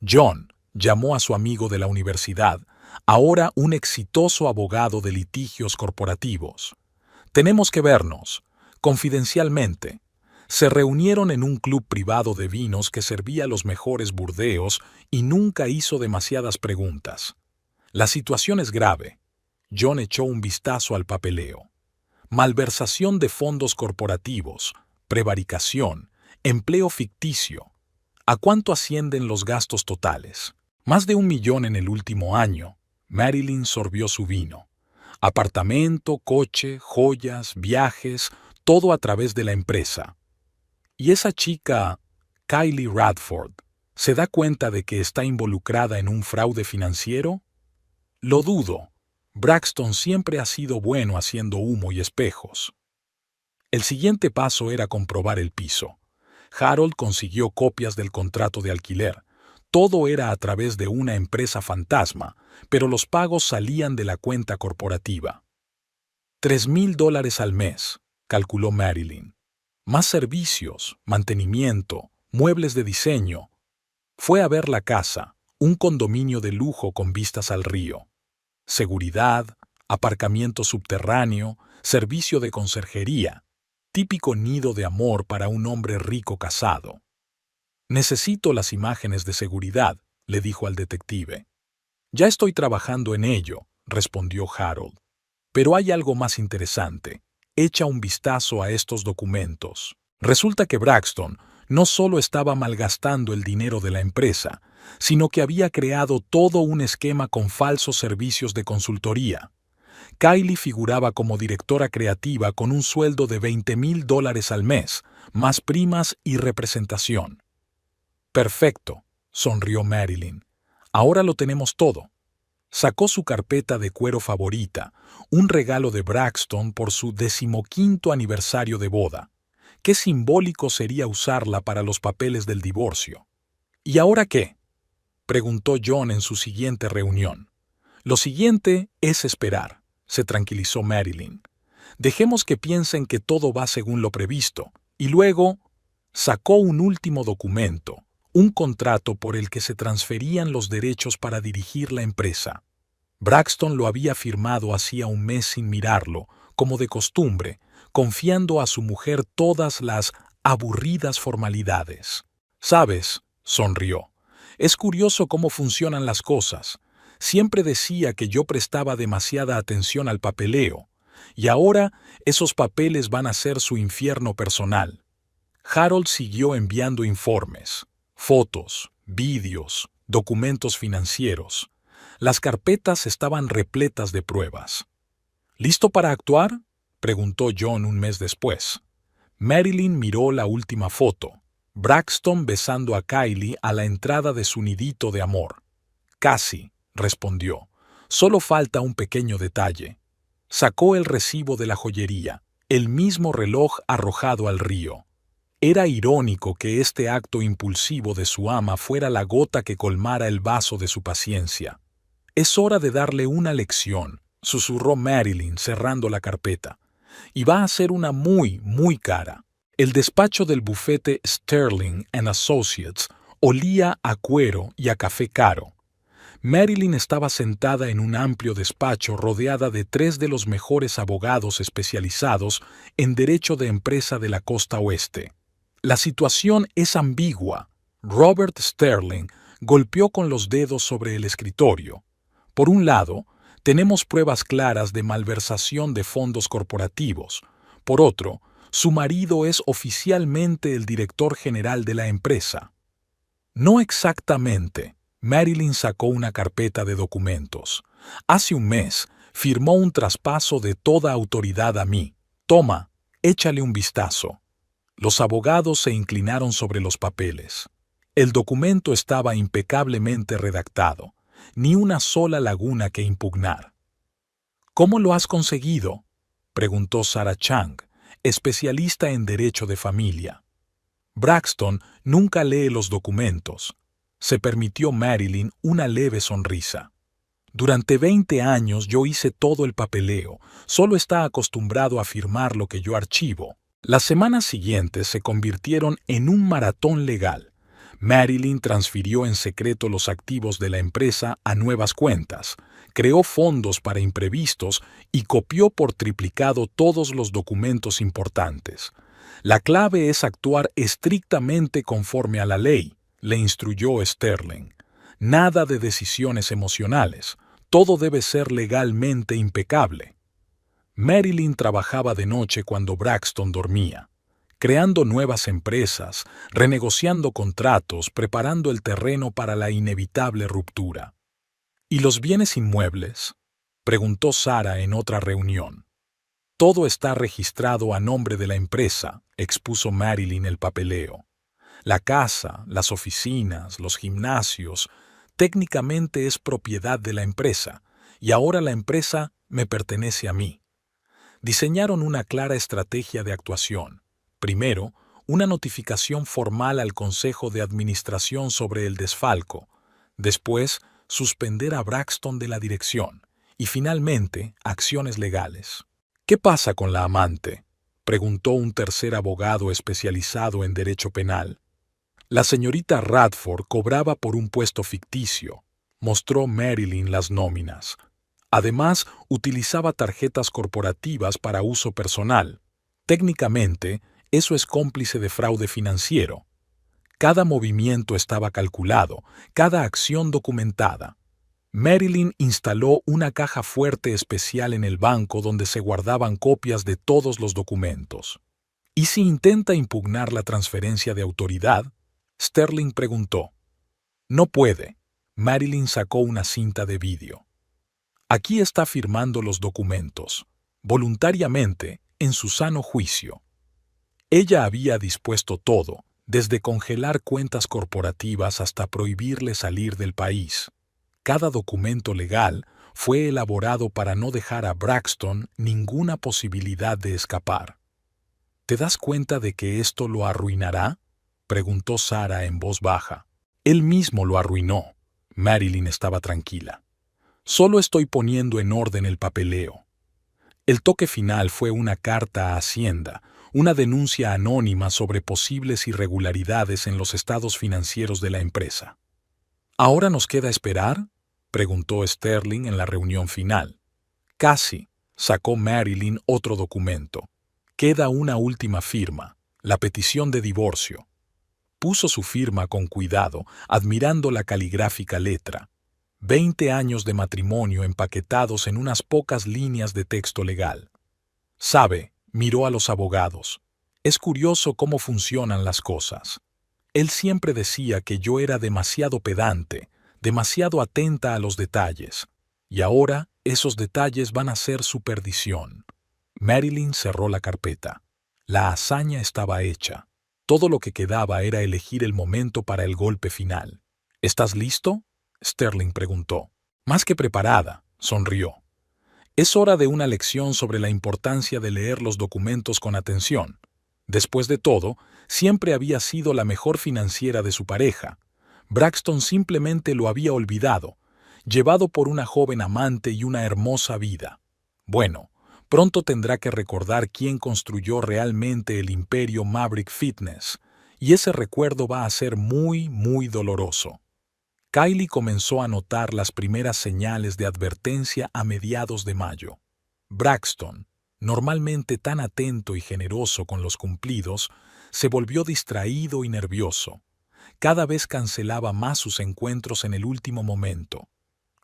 John llamó a su amigo de la universidad, ahora un exitoso abogado de litigios corporativos. Tenemos que vernos, confidencialmente. Se reunieron en un club privado de vinos que servía los mejores burdeos y nunca hizo demasiadas preguntas. La situación es grave. John echó un vistazo al papeleo. Malversación de fondos corporativos, prevaricación, empleo ficticio. ¿A cuánto ascienden los gastos totales? Más de 1 millón en el último año. Marilyn sorbió su vino. Apartamento, coche, joyas, viajes, todo a través de la empresa. ¿Y esa chica, Kylie Radford, se da cuenta de que está involucrada en un fraude financiero? Lo dudo. Braxton siempre ha sido bueno haciendo humo y espejos. El siguiente paso era comprobar el piso. Harold consiguió copias del contrato de alquiler. Todo era a través de una empresa fantasma, pero los pagos salían de la cuenta corporativa. $3,000 al mes, calculó Marilyn. Más servicios, mantenimiento, muebles de diseño. Fue a ver la casa, un condominio de lujo con vistas al río. Seguridad, aparcamiento subterráneo, servicio de conserjería. Típico nido de amor para un hombre rico casado. Necesito las imágenes de seguridad, le dijo al detective. Ya estoy trabajando en ello, respondió Harold. Pero hay algo más interesante. Echa un vistazo a estos documentos. Resulta que Braxton no solo estaba malgastando el dinero de la empresa, sino que había creado todo un esquema con falsos servicios de consultoría. Kylie figuraba como directora creativa con un sueldo de $20,000 al mes, más primas y representación. Perfecto, sonrió Marilyn. Ahora lo tenemos todo. Sacó su carpeta de cuero favorita, un regalo de Braxton por su 15º aniversario de boda. Qué simbólico sería usarla para los papeles del divorcio. ¿Y ahora qué?, preguntó John en su siguiente reunión. Lo siguiente es esperar, se tranquilizó Marilyn. Dejemos que piensen que todo va según lo previsto, y luego sacó un último documento, un contrato por el que se transferían los derechos para dirigir la empresa. Braxton lo había firmado hacía un mes sin mirarlo, como de costumbre, confiando a su mujer todas las aburridas formalidades. «¿Sabes?», sonrió. «Es curioso cómo funcionan las cosas. Siempre decía que yo prestaba demasiada atención al papeleo, y ahora esos papeles van a ser su infierno personal». Harold siguió enviando informes, fotos, vídeos, documentos financieros. Las carpetas estaban repletas de pruebas. «¿Listo para actuar?», preguntó John un mes después. Marilyn miró la última foto. Braxton besando a Kylie a la entrada de su nidito de amor. «Casi», respondió. «Solo falta un pequeño detalle». Sacó el recibo de la joyería, el mismo reloj arrojado al río. Era irónico que este acto impulsivo de su ama fuera la gota que colmara el vaso de su paciencia. «Es hora de darle una lección», susurró Marilyn cerrando la carpeta. «Y va a ser una muy, muy cara». El despacho del bufete Sterling & Associates olía a cuero y a café caro. Marilyn estaba sentada en un amplio despacho rodeada de 3 de los mejores abogados especializados en derecho de empresa de la costa oeste. La situación es ambigua. Robert Sterling golpeó con los dedos sobre el escritorio. Por un lado, tenemos pruebas claras de malversación de fondos corporativos. Por otro, su marido es oficialmente el director general de la empresa. No exactamente. Marilyn sacó una carpeta de documentos. Hace un mes firmó un traspaso de toda autoridad a mí. Toma, échale un vistazo. Los abogados se inclinaron sobre los papeles. El documento estaba impecablemente redactado. Ni una sola laguna que impugnar. «¿Cómo lo has conseguido?», preguntó Sarah Chang, especialista en derecho de familia. Braxton nunca lee los documentos. Se permitió Marilyn una leve sonrisa. «Durante 20 años yo hice todo el papeleo. Solo está acostumbrado a firmar lo que yo archivo». Las semanas siguientes se convirtieron en un maratón legal. Marilyn transfirió en secreto los activos de la empresa a nuevas cuentas, creó fondos para imprevistos y copió por triplicado todos los documentos importantes. «La clave es actuar estrictamente conforme a la ley», le instruyó Sterling. «Nada de decisiones emocionales. Todo debe ser legalmente impecable». Marilyn trabajaba de noche cuando Braxton dormía, creando nuevas empresas, renegociando contratos, preparando el terreno para la inevitable ruptura. «¿Y los bienes inmuebles?», preguntó Sarah en otra reunión. «Todo está registrado a nombre de la empresa», expuso Marilyn el papeleo. «La casa, las oficinas, los gimnasios, técnicamente es propiedad de la empresa, y ahora la empresa me pertenece a mí. Diseñaron una clara estrategia de actuación. Primero, una notificación formal al Consejo de Administración sobre el desfalco. Después, suspender a Braxton de la dirección. Y finalmente, acciones legales. ¿Qué pasa con la amante?, preguntó un tercer abogado especializado en derecho penal. La señorita Radford cobraba por un puesto ficticio. Mostró Marilyn las nóminas. Además, utilizaba tarjetas corporativas para uso personal. Técnicamente, eso es cómplice de fraude financiero. Cada movimiento estaba calculado, cada acción documentada. Marilyn instaló una caja fuerte especial en el banco donde se guardaban copias de todos los documentos. ¿Y si intenta impugnar la transferencia de autoridad?, Sterling preguntó. No puede. Marilyn sacó una cinta de vídeo. Aquí está firmando los documentos, voluntariamente, en su sano juicio. Ella había dispuesto todo, desde congelar cuentas corporativas hasta prohibirle salir del país. Cada documento legal fue elaborado para no dejar a Braxton ninguna posibilidad de escapar. ¿Te das cuenta de que esto lo arruinará?, preguntó Sarah en voz baja. Él mismo lo arruinó. Marilyn estaba tranquila. Solo estoy poniendo en orden el papeleo. El toque final fue una carta a Hacienda, una denuncia anónima sobre posibles irregularidades en los estados financieros de la empresa. ¿Ahora nos queda esperar?, preguntó Sterling en la reunión final. Casi. Sacó Marilyn otro documento. Queda una última firma, la petición de divorcio. Puso su firma con cuidado, admirando la caligráfica letra. 20 años de matrimonio empaquetados en unas pocas líneas de texto legal. Sabe, miró a los abogados. Es curioso cómo funcionan las cosas. Él siempre decía que yo era demasiado pedante, demasiado atenta a los detalles. Y ahora esos detalles van a ser su perdición. Marilyn cerró la carpeta. La hazaña estaba hecha. Todo lo que quedaba era elegir el momento para el golpe final. ¿Estás listo?, Sterling preguntó. Más que preparada, sonrió. Es hora de una lección sobre la importancia de leer los documentos con atención. Después de todo, siempre había sido la mejor financiera de su pareja. Braxton simplemente lo había olvidado, llevado por una joven amante y una hermosa vida. Bueno, pronto tendrá que recordar quién construyó realmente el imperio Maverick Fitness, y ese recuerdo va a ser muy, muy doloroso. Kylie comenzó a notar las primeras señales de advertencia a mediados de mayo. Braxton, normalmente tan atento y generoso con los cumplidos, se volvió distraído y nervioso. Cada vez cancelaba más sus encuentros en el último momento.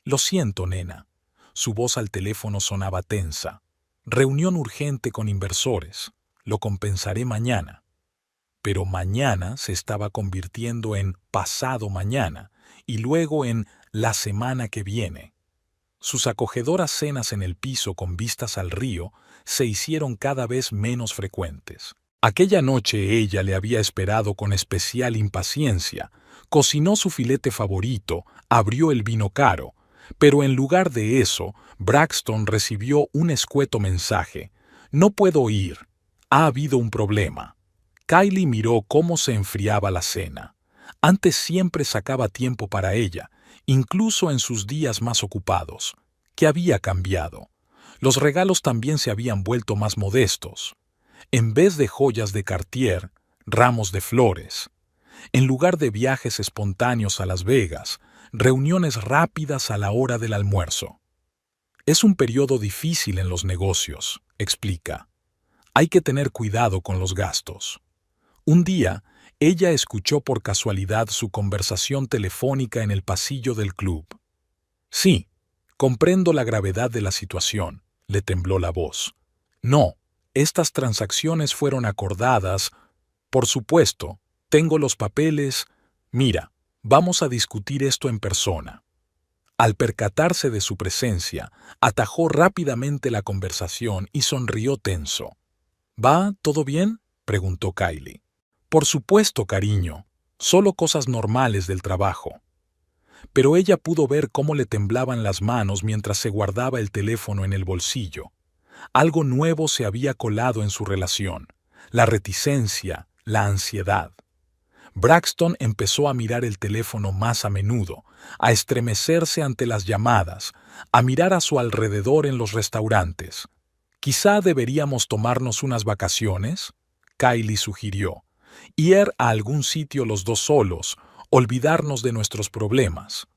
Lo siento, nena. Su voz al teléfono sonaba tensa. Reunión urgente con inversores. Lo compensaré mañana. Pero mañana se estaba convirtiendo en pasado mañana y luego en la semana que viene. Sus acogedoras cenas en el piso con vistas al río se hicieron cada vez menos frecuentes. Aquella noche ella le había esperado con especial impaciencia, cocinó su filete favorito, abrió el vino caro, pero en lugar de eso, Braxton recibió un escueto mensaje. No puedo ir. Ha habido un problema. Kylie miró cómo se enfriaba la cena. Antes siempre sacaba tiempo para ella, incluso en sus días más ocupados. ¿Qué había cambiado? Los regalos también se habían vuelto más modestos. En vez de joyas de Cartier, ramos de flores. En lugar de viajes espontáneos a Las Vegas, reuniones rápidas a la hora del almuerzo. Es un periodo difícil en los negocios, explica. Hay que tener cuidado con los gastos. Un día, ella escuchó por casualidad su conversación telefónica en el pasillo del club. Sí, comprendo la gravedad de la situación, le tembló la voz. No, estas transacciones fueron acordadas. Por supuesto, tengo los papeles. Mira, vamos a discutir esto en persona. Al percatarse de su presencia, atajó rápidamente la conversación y sonrió tenso. ¿Va todo bien?, preguntó Kylie. Por supuesto, cariño. Solo cosas normales del trabajo. pero ella pudo ver cómo le temblaban las manos mientras se guardaba el teléfono en el bolsillo. Algo nuevo se había colado en su relación: la reticencia, la ansiedad. Braxton empezó a mirar el teléfono más a menudo, a estremecerse ante las llamadas, a mirar a su alrededor en los restaurantes. «Quizá deberíamos tomarnos unas vacaciones», Kylie sugirió, «ir a algún sitio los dos solos, olvidarnos de nuestros problemas».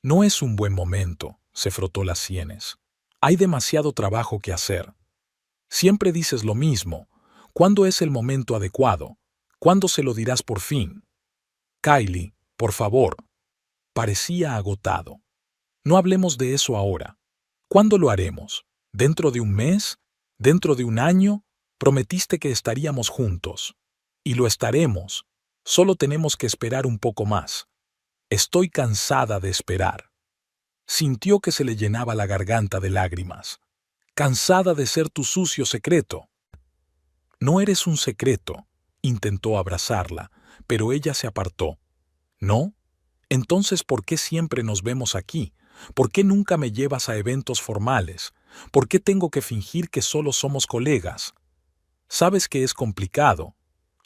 «No es un buen momento», se frotó las sienes. «Hay demasiado trabajo que hacer». «Siempre dices lo mismo. ¿Cuándo es el momento adecuado? ¿Cuándo se lo dirás por fin?» «Kylie, por favor». Parecía agotado. «No hablemos de eso ahora. ¿Cuándo lo haremos? ¿Dentro de un mes? ¿Dentro de un año? Prometiste que estaríamos juntos. Y lo estaremos. Solo tenemos que esperar un poco más. Estoy cansada de esperar». Sintió que se le llenaba la garganta de lágrimas. «Cansada de ser tu sucio secreto». «No eres un secreto», intentó abrazarla, pero ella se apartó. «¿No? Entonces, ¿por qué siempre nos vemos aquí? ¿Por qué nunca me llevas a eventos formales? ¿Por qué tengo que fingir que solo somos colegas? Sabes que es complicado.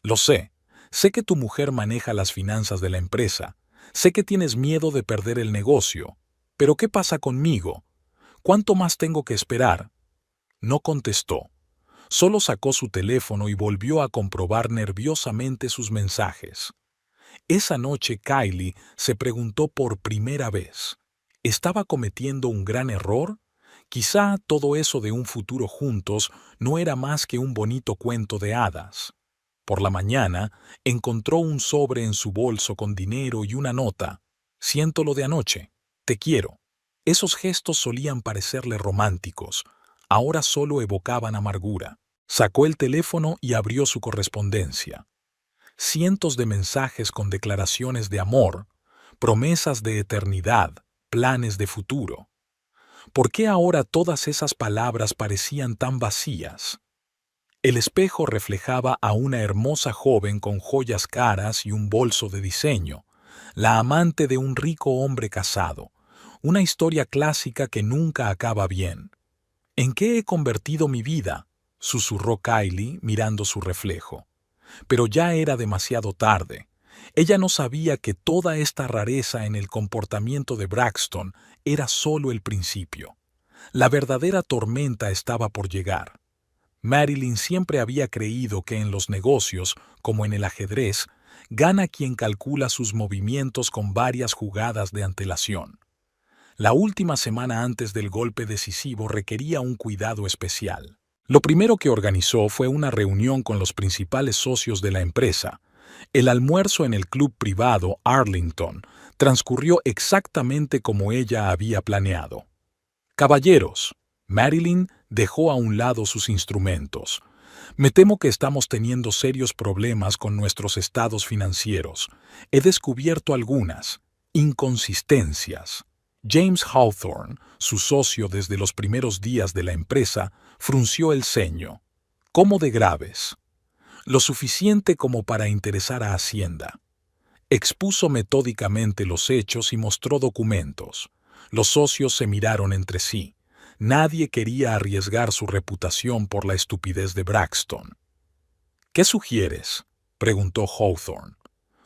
Lo sé. Sé que tu mujer maneja las finanzas de la empresa. Sé que tienes miedo de perder el negocio. Pero ¿qué pasa conmigo? ¿Cuánto más tengo que esperar?» No contestó. Solo sacó su teléfono y volvió a comprobar nerviosamente sus mensajes. Esa noche Kylie se preguntó por primera vez: ¿estaba cometiendo un gran error? Quizá todo eso de un futuro juntos no era más que un bonito cuento de hadas. Por la mañana encontró un sobre en su bolso con dinero y una nota: «Siento lo de anoche. Te quiero». Esos gestos solían parecerle románticos. Ahora solo evocaban amargura. Sacó el teléfono y abrió su correspondencia. Cientos de mensajes con declaraciones de amor, promesas de eternidad, planes de futuro. ¿Por qué ahora todas esas palabras parecían tan vacías? El espejo reflejaba a una hermosa joven con joyas caras y un bolso de diseño, la amante de un rico hombre casado, una historia clásica que nunca acaba bien. «¿En qué he convertido mi vida?», susurró Kylie mirando su reflejo. Pero ya era demasiado tarde. Ella no sabía que toda esta rareza en el comportamiento de Braxton era solo el principio. La verdadera tormenta estaba por llegar. Marilyn siempre había creído que en los negocios, como en el ajedrez, gana quien calcula sus movimientos con varias jugadas de antelación. La última semana antes del golpe decisivo requería un cuidado especial. Lo primero que organizó fue una reunión con los principales socios de la empresa. El almuerzo en el club privado Arlington transcurrió exactamente como ella había planeado. «Caballeros», Marilyn dejó a un lado sus instrumentos. «Me temo que estamos teniendo serios problemas con nuestros estados financieros. He descubierto algunas inconsistencias». James Hawthorne, su socio desde los primeros días de la empresa, frunció el ceño. «¿Cómo de graves?» «Lo suficiente como para interesar a Hacienda». Expuso metódicamente los hechos y mostró documentos. Los socios se miraron entre sí. Nadie quería arriesgar su reputación por la estupidez de Braxton. «¿Qué sugieres?», preguntó Hawthorne.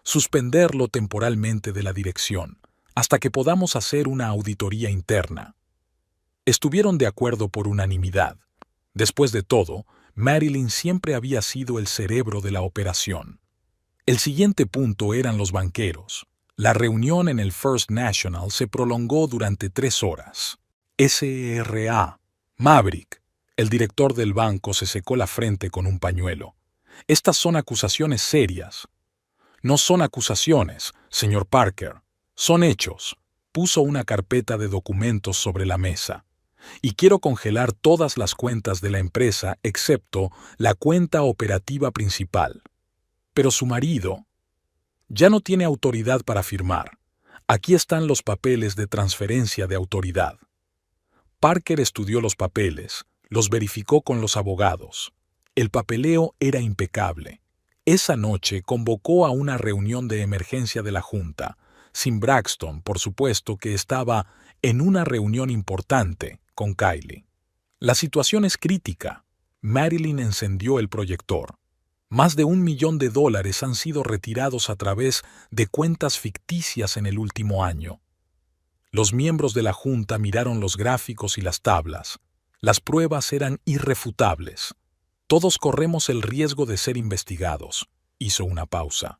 «Suspenderlo temporalmente de la dirección, hasta que podamos hacer una auditoría interna». Estuvieron de acuerdo por unanimidad. Después de todo, Marilyn siempre había sido el cerebro de la operación. El siguiente punto eran los banqueros. La reunión en el First National se prolongó durante 3 horas. SRA. Maverick, el director del banco, se secó la frente con un pañuelo. «Estas son acusaciones serias». «No son acusaciones, señor Parker. Son hechos». Puso una carpeta de documentos sobre la mesa. «Y quiero congelar todas las cuentas de la empresa excepto la cuenta operativa principal». Pero su marido ya no tiene autoridad para firmar. Aquí están los papeles de transferencia de autoridad. Parker estudió los papeles, los verificó con los abogados. El papeleo era impecable. Esa noche convocó a una reunión de emergencia de la Junta. sin Braxton, por supuesto, que estaba en una reunión importante con Kylie. La situación es crítica. Marilyn encendió el proyector. Más de $1 millón han sido retirados a través de cuentas ficticias en el último año. Los miembros de la Junta miraron los gráficos y las tablas. Las pruebas eran irrefutables. Todos corremos el riesgo de ser investigados. Hizo una pausa.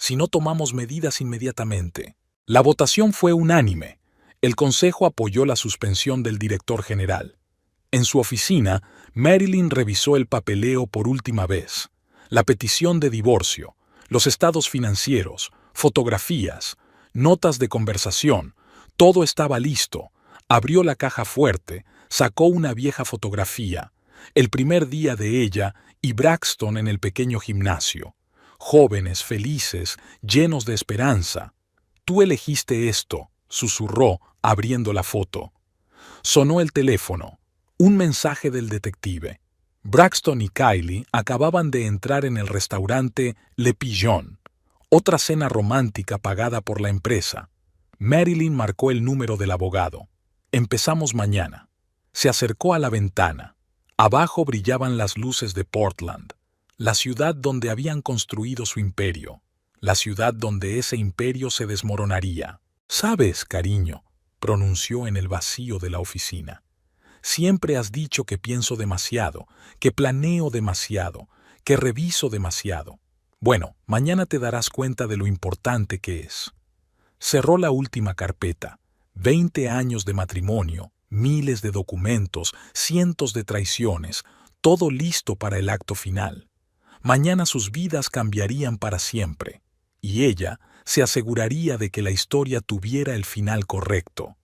Si no tomamos medidas inmediatamente. La votación fue unánime. El Consejo apoyó la suspensión del director general. En su oficina, Marilyn revisó el papeleo por última vez. La petición de divorcio, los estados financieros, fotografías, notas de conversación, todo estaba listo. Abrió la caja fuerte, sacó una vieja fotografía, el primer día de ella y Braxton en el pequeño gimnasio. Jóvenes, felices, llenos de esperanza. «Tú elegiste esto», susurró, abriendo la foto. Sonó el teléfono. Un mensaje del detective. Braxton y Kylie acababan de entrar en el restaurante Le Pigeon, otra cena romántica pagada por la empresa. Marilyn marcó el número del abogado. «Empezamos mañana». Se acercó a la ventana. Abajo brillaban las luces de Portland, la ciudad donde habían construido su imperio, la ciudad donde ese imperio se desmoronaría. «Sabes, cariño», pronunció en el vacío de la oficina. «Siempre has dicho que pienso demasiado, que planeo demasiado, que reviso demasiado. Bueno, mañana te darás cuenta de lo importante que es». Cerró la última carpeta. 20 años de matrimonio, miles de documentos, cientos de traiciones, todo listo para el acto final. Mañana sus vidas cambiarían para siempre, y ella se aseguraría de que la historia tuviera el final correcto.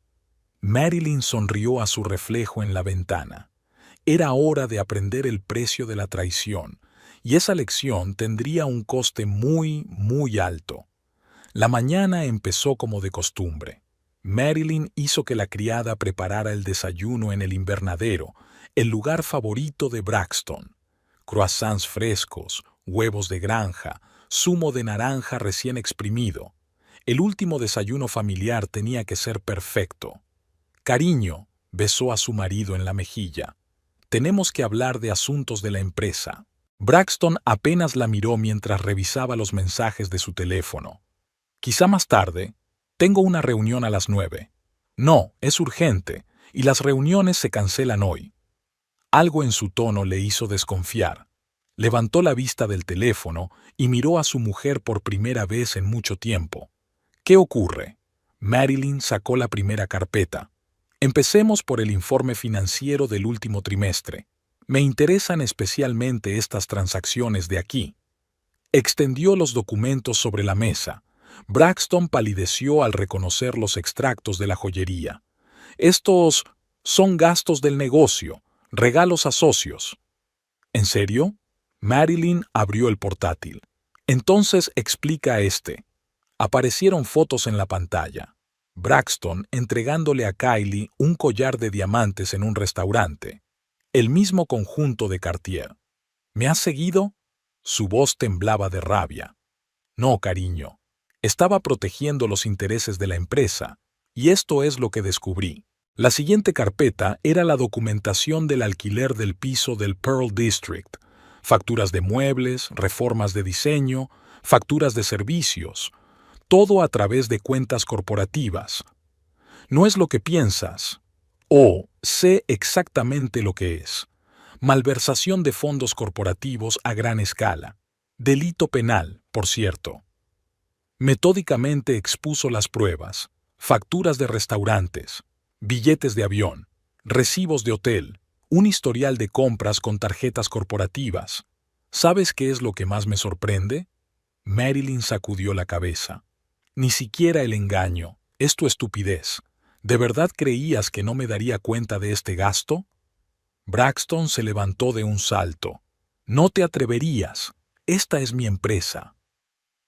Marilyn sonrió a su reflejo en la ventana. Era hora de aprender el precio de la traición, y esa lección tendría un coste muy, muy alto. La mañana empezó como de costumbre. Marilyn hizo que la criada preparara el desayuno en el invernadero, el lugar favorito de Braxton. Croissants frescos, huevos de granja, zumo de naranja recién exprimido. El último desayuno familiar tenía que ser perfecto. «Cariño», besó a su marido en la mejilla. «Tenemos que hablar de asuntos de la empresa». Braxton apenas la miró mientras revisaba los mensajes de su teléfono. «Quizá más tarde. Tengo una reunión a las 9. «No, es urgente, y las reuniones se cancelan hoy». Algo en su tono le hizo desconfiar. Levantó la vista del teléfono y miró a su mujer por primera vez en mucho tiempo. «¿Qué ocurre?» Marilyn sacó la primera carpeta. «Empecemos por el informe financiero del último trimestre. Me interesan especialmente estas transacciones de aquí». Extendió los documentos sobre la mesa. Braxton palideció al reconocer los extractos de la joyería. «Estos son gastos del negocio, regalos a socios». «¿En serio?» Marilyn abrió el portátil. «Entonces explica este». Aparecieron fotos en la pantalla. Braxton entregándole a Kylie un collar de diamantes en un restaurante. El mismo conjunto de Cartier. «¿Me has seguido?» Su voz temblaba de rabia. «No, cariño. Estaba protegiendo los intereses de la empresa, y esto es lo que descubrí». La siguiente carpeta era la documentación del alquiler del piso del Pearl District, facturas de muebles, reformas de diseño, facturas de servicios, todo a través de cuentas corporativas. «No es lo que piensas». «Oh, sé exactamente lo que es. Malversación de fondos corporativos a gran escala. Delito penal, por cierto». Metódicamente expuso las pruebas, facturas de restaurantes, billetes de avión, recibos de hotel, un historial de compras con tarjetas corporativas. ¿Sabes qué es lo que más me sorprende? Marilyn sacudió la cabeza. Ni siquiera el engaño, es tu estupidez. ¿De verdad creías que no me daría cuenta de este gasto? Braxton se levantó de un salto. No te atreverías. Esta es mi empresa.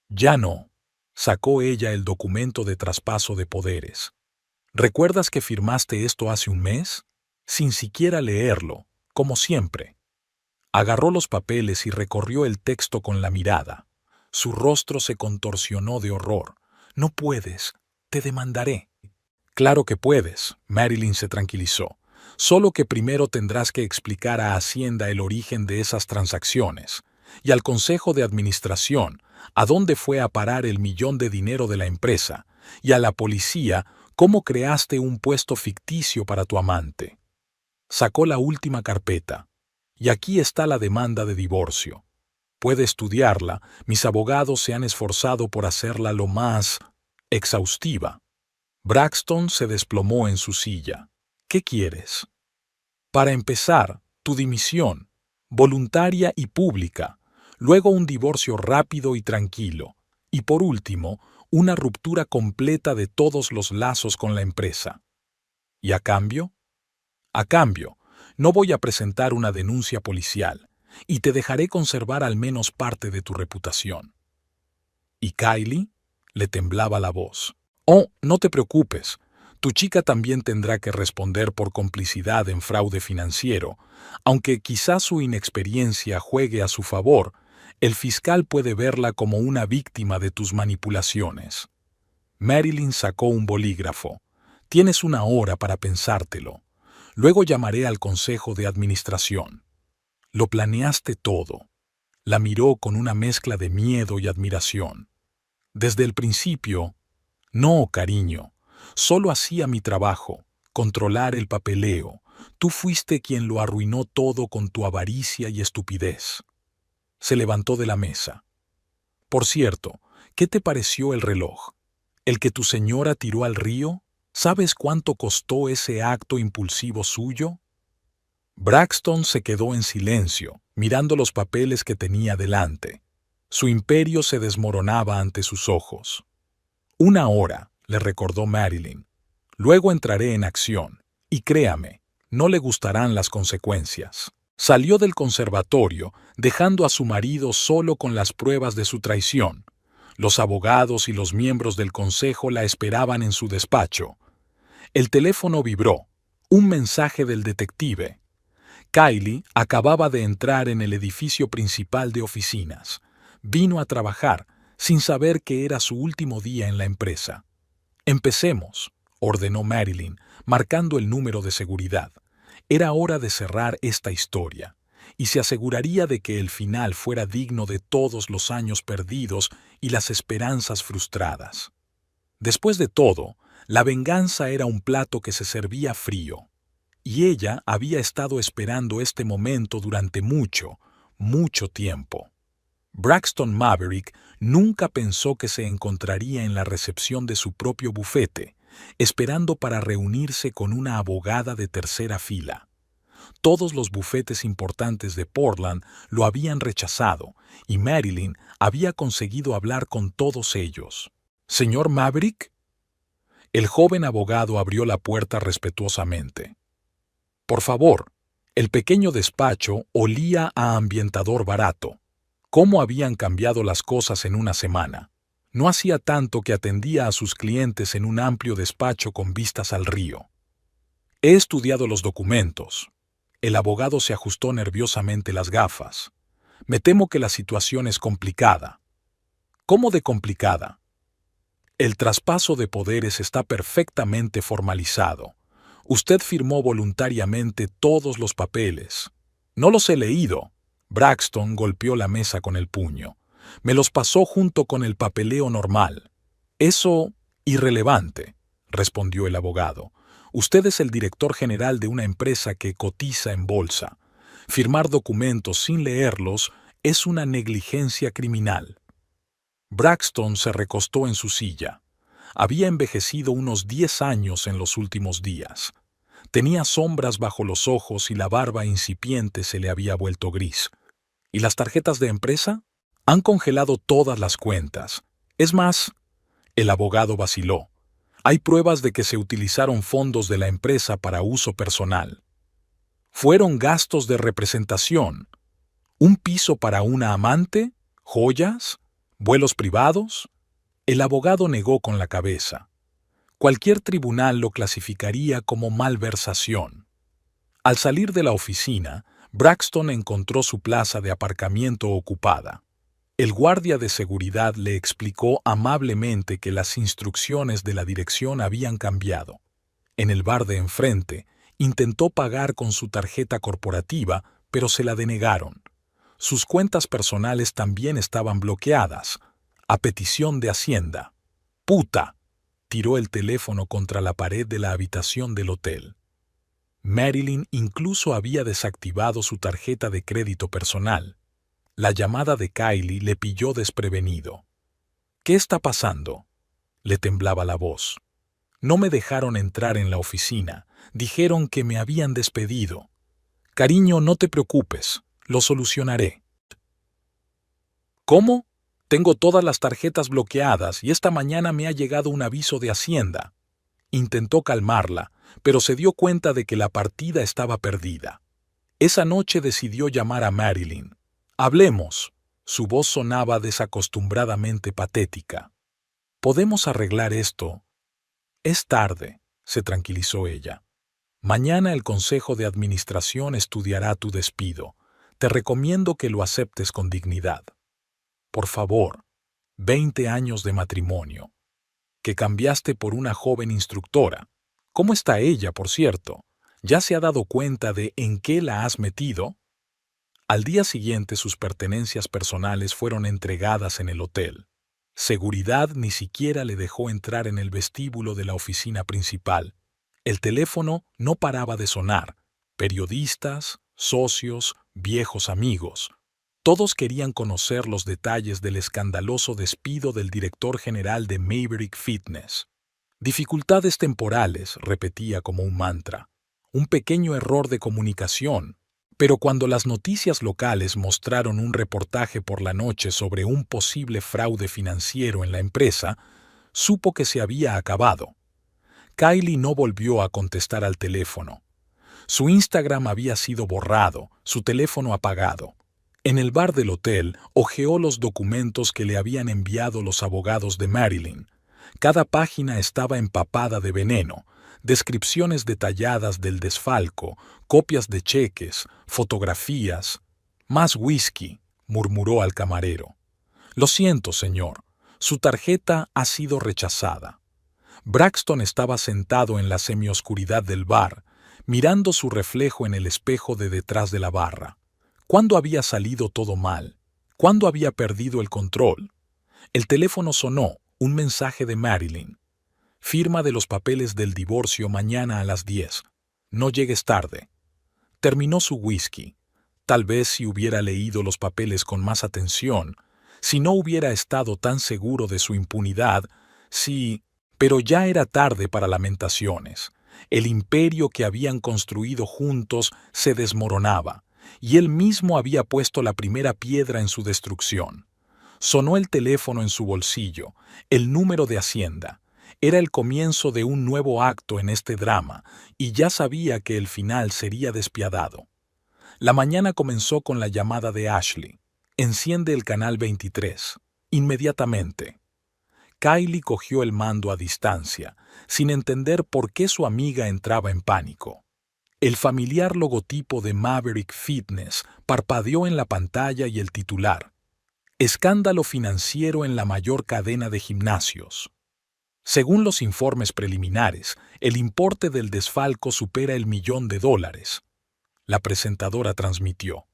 Ya no. Sacó ella el documento de traspaso de poderes. ¿Recuerdas que firmaste esto hace un mes? Sin siquiera leerlo, como siempre. Agarró los papeles y recorrió el texto con la mirada. Su rostro se contorsionó de horror. No puedes, Te demandaré. Claro que puedes, Marilyn se tranquilizó. Solo que primero tendrás que explicar a Hacienda el origen de esas transacciones y al Consejo de Administración a dónde fue a parar el millón de dinero de la empresa y a la policía cómo creaste un puesto ficticio para tu amante. Sacó la última carpeta. Y aquí está la demanda de divorcio. Puede estudiarla, mis abogados se han esforzado por hacerla lo más exhaustiva. Braxton se desplomó en su silla. ¿Qué quieres? Para empezar, tu dimisión, voluntaria y pública, luego un divorcio rápido y tranquilo, y por último, una ruptura completa de todos los lazos con la empresa. ¿Y a cambio? A cambio, no voy a presentar una denuncia policial, y te dejaré conservar al menos parte de tu reputación. ¿Y Kylie? Le temblaba la voz. Oh, no te preocupes. Tu chica también tendrá que responder por complicidad en fraude financiero. Aunque quizás su inexperiencia juegue a su favor, el fiscal puede verla como una víctima de tus manipulaciones. Marilyn sacó un bolígrafo. Tienes 1 hora para pensártelo. Luego llamaré al Consejo de Administración. Lo planeaste todo. La miró con una mezcla de miedo y admiración. Desde el principio, no, cariño, solo hacía mi trabajo, controlar el papeleo. Tú fuiste quien lo arruinó todo con tu avaricia y estupidez. Se levantó de la mesa. Por cierto, ¿qué te pareció el reloj? ¿El que tu señora tiró al río? ¿Sabes cuánto costó ese acto impulsivo suyo? Braxton se quedó en silencio, mirando los papeles que tenía delante. Su imperio se desmoronaba ante sus ojos. 1 hora, le recordó Marilyn. Luego entraré en acción, y créame, no le gustarán las consecuencias. Salió del conservatorio, dejando a su marido solo con las pruebas de su traición. Los abogados y los miembros del consejo la esperaban en su despacho. El teléfono vibró. Un mensaje del detective. Kylie acababa de entrar en el edificio principal de oficinas. Vino a trabajar, sin saber que era su último día en la empresa. Empecemos, ordenó Marilyn, marcando el número de seguridad. Era hora de cerrar esta historia, y se aseguraría de que el final fuera digno de todos los años perdidos y las esperanzas frustradas. Después de todo, la venganza era un plato que se servía frío, y ella había estado esperando este momento durante mucho, mucho tiempo. Braxton Maverick nunca pensó que se encontraría en la recepción de su propio bufete, esperando para reunirse con una abogada de tercera fila. Todos los bufetes importantes de Portland lo habían rechazado, y Marilyn había conseguido hablar con todos ellos. ¿Señor Maverick? El joven abogado abrió la puerta respetuosamente. Por favor, el pequeño despacho olía a ambientador barato. ¿Cómo habían cambiado las cosas en una semana? No hacía tanto que atendía a sus clientes en un amplio despacho con vistas al río. He estudiado los documentos. El abogado se ajustó nerviosamente las gafas. Me temo que la situación es complicada. ¿Cómo de complicada? El traspaso de poderes está perfectamente formalizado. Usted firmó voluntariamente todos los papeles. No los he leído. Braxton golpeó la mesa con el puño. Me los pasó junto con el papeleo normal. Eso, irrelevante, respondió el abogado. Usted es el director general de una empresa que cotiza en bolsa. Firmar documentos sin leerlos es una negligencia criminal. Braxton se recostó en su silla. Había envejecido unos 10 años en los últimos días. Tenía sombras bajo los ojos y la barba incipiente se le había vuelto gris. ¿Y las tarjetas de empresa? Han congelado todas las cuentas. Es más, el abogado vaciló. Hay pruebas de que se utilizaron fondos de la empresa para uso personal. Fueron gastos de representación. ¿Un piso para una amante? ¿Joyas? ¿Vuelos privados? El abogado negó con la cabeza. Cualquier tribunal lo clasificaría como malversación. Al salir de la oficina, Braxton encontró su plaza de aparcamiento ocupada. El guardia de seguridad le explicó amablemente que las instrucciones de la dirección habían cambiado. En el bar de enfrente, intentó pagar con su tarjeta corporativa, pero se la denegaron. Sus cuentas personales también estaban bloqueadas, a petición de Hacienda. ¡Puta!, tiró el teléfono contra la pared de la habitación del hotel. Marilyn incluso había desactivado su tarjeta de crédito personal. La llamada de Kylie le pilló desprevenido. «¿Qué está pasando?», le temblaba la voz. «No me dejaron entrar en la oficina. Dijeron que me habían despedido. Cariño, no te preocupes, lo solucionaré». «¿Cómo? Tengo todas las tarjetas bloqueadas y esta mañana me ha llegado un aviso de Hacienda». Intentó calmarla, pero se dio cuenta de que la partida estaba perdida. Esa noche decidió llamar a Marilyn. «Hablemos». Su voz sonaba desacostumbradamente patética. «¿Podemos arreglar esto?» «Es tarde», se tranquilizó ella. «Mañana el Consejo de Administración estudiará tu despido. Te recomiendo que lo aceptes con dignidad. Por favor, 20 años de matrimonio. Que cambiaste por una joven instructora. ¿Cómo está ella, por cierto? ¿Ya se ha dado cuenta de en qué la has metido?» Al día siguiente sus pertenencias personales fueron entregadas en el hotel. Seguridad ni siquiera le dejó entrar en el vestíbulo de la oficina principal. El teléfono no paraba de sonar. Periodistas, socios, viejos amigos. Todos querían conocer los detalles del escandaloso despido del director general de Maverick Fitness. «Dificultades temporales», repetía como un mantra. «Un pequeño error de comunicación». Pero cuando las noticias locales mostraron un reportaje por la noche sobre un posible fraude financiero en la empresa, supo que se había acabado. Kylie no volvió a contestar al teléfono. Su Instagram había sido borrado, su teléfono apagado. En el bar del hotel, hojeó los documentos que le habían enviado los abogados de Marilyn. Cada página estaba empapada de veneno. Descripciones detalladas del desfalco, copias de cheques, fotografías. «Más whisky», murmuró al camarero. «Lo siento, señor. Su tarjeta ha sido rechazada». Braxton estaba sentado en la semioscuridad del bar, mirando su reflejo en el espejo de detrás de la barra. ¿Cuándo había salido todo mal? ¿Cuándo había perdido el control? El teléfono sonó, un mensaje de Marilyn. «Firma de los papeles del divorcio mañana a las 10. No llegues tarde». Terminó su whisky. Tal vez si hubiera leído los papeles con más atención, si no hubiera estado tan seguro de su impunidad, si... Pero ya era tarde para lamentaciones. El imperio que habían construido juntos se desmoronaba, y él mismo había puesto la primera piedra en su destrucción. Sonó el teléfono en su bolsillo, el número de Hacienda. Era el comienzo de un nuevo acto en este drama, y ya sabía que el final sería despiadado. La mañana comenzó con la llamada de Ashley. «Enciende el canal 23. Inmediatamente». Kylie cogió el mando a distancia, sin entender por qué su amiga entraba en pánico. El familiar logotipo de Maverick Fitness parpadeó en la pantalla y el titular: «Escándalo financiero en la mayor cadena de gimnasios». Según los informes preliminares, el importe del desfalco supera el $1.000.000. La presentadora transmitió: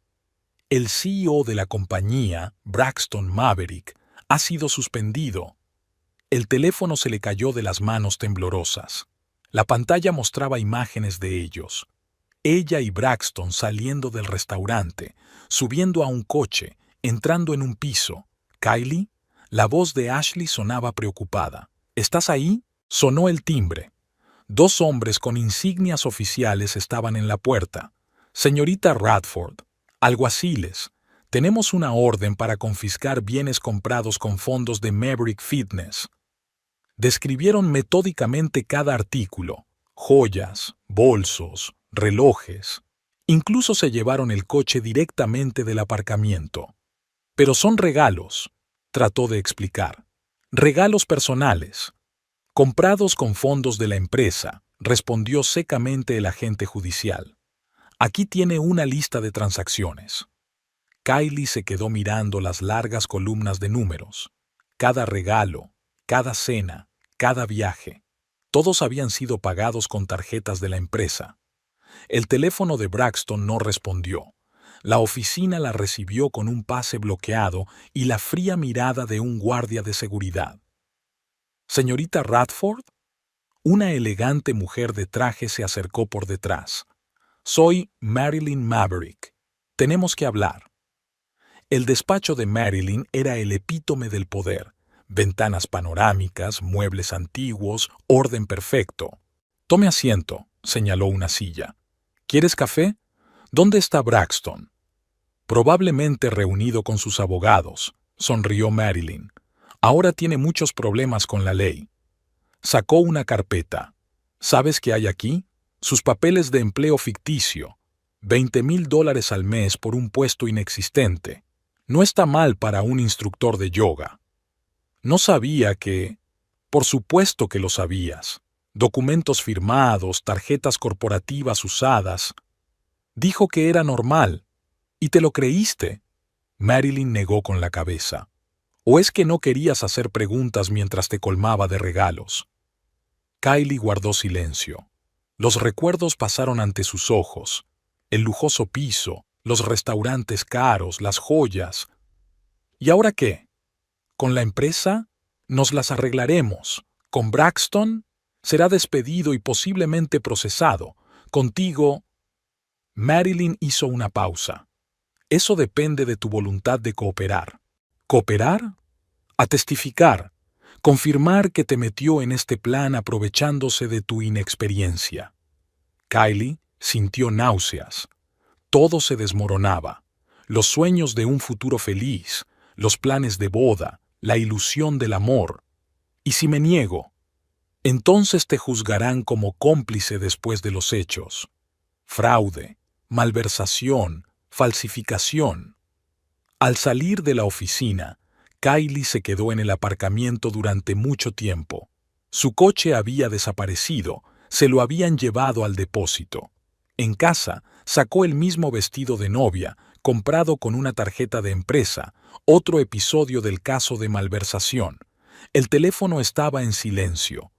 «El CEO de la compañía, Braxton Maverick, ha sido suspendido». El teléfono se le cayó de las manos temblorosas. La pantalla mostraba imágenes de ellos. Ella y Braxton saliendo del restaurante, subiendo a un coche, entrando en un piso. «¿Kylie?». La voz de Ashley sonaba preocupada. «¿Estás ahí?». Sonó el timbre. 2 hombres con insignias oficiales estaban en la puerta. «Señorita Radford, alguaciles, tenemos una orden para confiscar bienes comprados con fondos de Maverick Fitness». Describieron metódicamente cada artículo: joyas, bolsos, relojes. Incluso se llevaron el coche directamente del aparcamiento. «Pero son regalos», trató de explicar. «Regalos personales». «Comprados con fondos de la empresa», respondió secamente el agente judicial. «Aquí tiene una lista de transacciones». Kylie se quedó mirando las largas columnas de números. Cada regalo, cada cena, cada viaje. Todos habían sido pagados con tarjetas de la empresa. El teléfono de Braxton no respondió. La oficina la recibió con un pase bloqueado y la fría mirada de un guardia de seguridad. «¿Señorita Radford?» Una elegante mujer de traje se acercó por detrás. «Soy Marilyn Maverick. Tenemos que hablar». El despacho de Marilyn era el epítome del poder. Ventanas panorámicas, muebles antiguos, orden perfecto. «Tome asiento», señaló una silla. «¿Quieres café? ¿Dónde está Braxton?» «Probablemente reunido con sus abogados», sonrió Marilyn. «Ahora tiene muchos problemas con la ley». Sacó una carpeta. «¿Sabes qué hay aquí? Sus papeles de empleo ficticio. $20,000 al mes por un puesto inexistente. No está mal para un instructor de yoga». «No sabía que...» «Por supuesto que lo sabías. Documentos firmados, tarjetas corporativas usadas». «Dijo que era normal. ¿Y te lo creíste?» Marilyn negó con la cabeza. «¿O es que no querías hacer preguntas mientras te colmaba de regalos?» Kylie guardó silencio. Los recuerdos pasaron ante sus ojos. El lujoso piso, los restaurantes caros, las joyas. ¿Y ahora qué? ¿Con la empresa? Nos las arreglaremos. ¿Con Braxton? Será despedido y posiblemente procesado. Contigo... Marilyn hizo una pausa. «Eso depende de tu voluntad de cooperar». ¿Cooperar? A testificar. Confirmar que te metió en este plan aprovechándose de tu inexperiencia. Kylie sintió náuseas. Todo se desmoronaba. Los sueños de un futuro feliz, los planes de boda, la ilusión del amor. ¿Y si me niego? Entonces te juzgarán como cómplice después de los hechos. Fraude, malversación, falsificación. Al salir de la oficina, Kylie se quedó en el aparcamiento durante mucho tiempo. Su coche había desaparecido, se lo habían llevado al depósito. En casa, sacó el mismo vestido de novia, comprado con una tarjeta de empresa, otro episodio del caso de malversación. El teléfono estaba en silencio.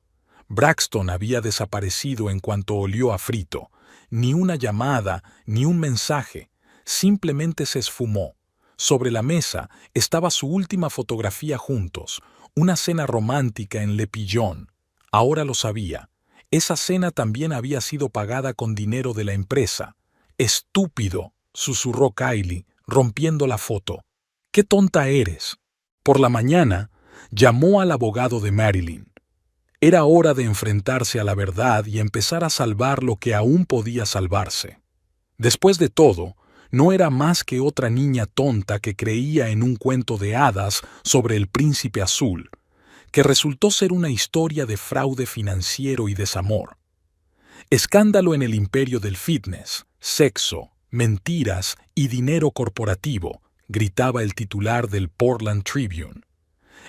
Braxton había desaparecido en cuanto olió a frito. Ni una llamada, ni un mensaje. Simplemente se esfumó. Sobre la mesa estaba su última fotografía juntos, una cena romántica en Le Pillon. Ahora lo sabía. Esa cena también había sido pagada con dinero de la empresa. «Estúpido», susurró Kylie, rompiendo la foto. «¡Qué tonta eres!». Por la mañana, llamó al abogado de Marilyn. Era hora de enfrentarse a la verdad y empezar a salvar lo que aún podía salvarse. Después de todo, no era más que otra niña tonta que creía en un cuento de hadas sobre el príncipe azul, que resultó ser una historia de fraude financiero y desamor. Escándalo en el imperio del fitness, sexo, mentiras y dinero corporativo, gritaba el titular del Portland Tribune.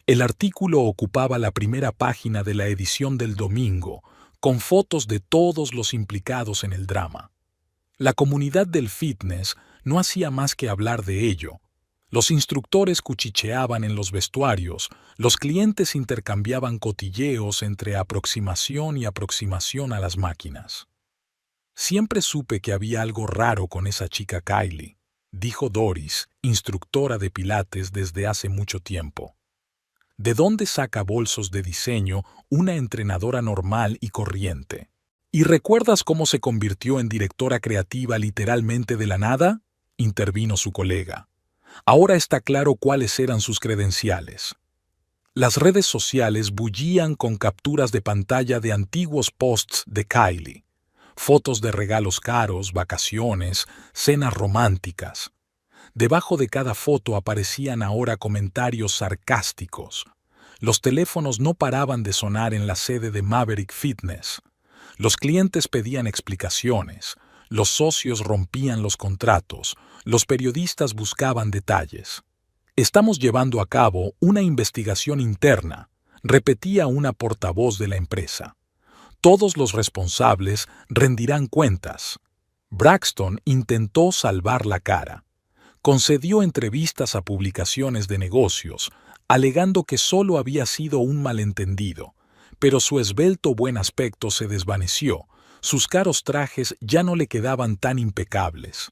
El artículo ocupaba la primera página de la edición del domingo, con fotos de todos los implicados en el drama. La comunidad del fitness no hacía más que hablar de ello. Los instructores cuchicheaban en los vestuarios, los clientes intercambiaban cotilleos entre aproximación y aproximación a las máquinas. «Siempre supe que había algo raro con esa chica Kylie», dijo Doris, instructora de pilates desde hace mucho tiempo. ¿De dónde saca bolsos de diseño una entrenadora normal y corriente? ¿Y recuerdas cómo se convirtió en directora creativa literalmente de la nada?, intervino su colega. Ahora está claro cuáles eran sus credenciales. Las redes sociales bullían con capturas de pantalla de antiguos posts de Kylie, fotos de regalos caros, vacaciones, cenas románticas. Debajo de cada foto aparecían ahora comentarios sarcásticos. Los teléfonos no paraban de sonar en la sede de Maverick Fitness. Los clientes pedían explicaciones, los socios rompían los contratos, los periodistas buscaban detalles. «Estamos llevando a cabo una investigación interna», repetía una portavoz de la empresa. «Todos los responsables rendirán cuentas». Braxton intentó salvar la cara. Concedió entrevistas a publicaciones de negocios, alegando que solo había sido un malentendido, pero su esbelto buen aspecto se desvaneció, sus caros trajes ya no le quedaban tan impecables.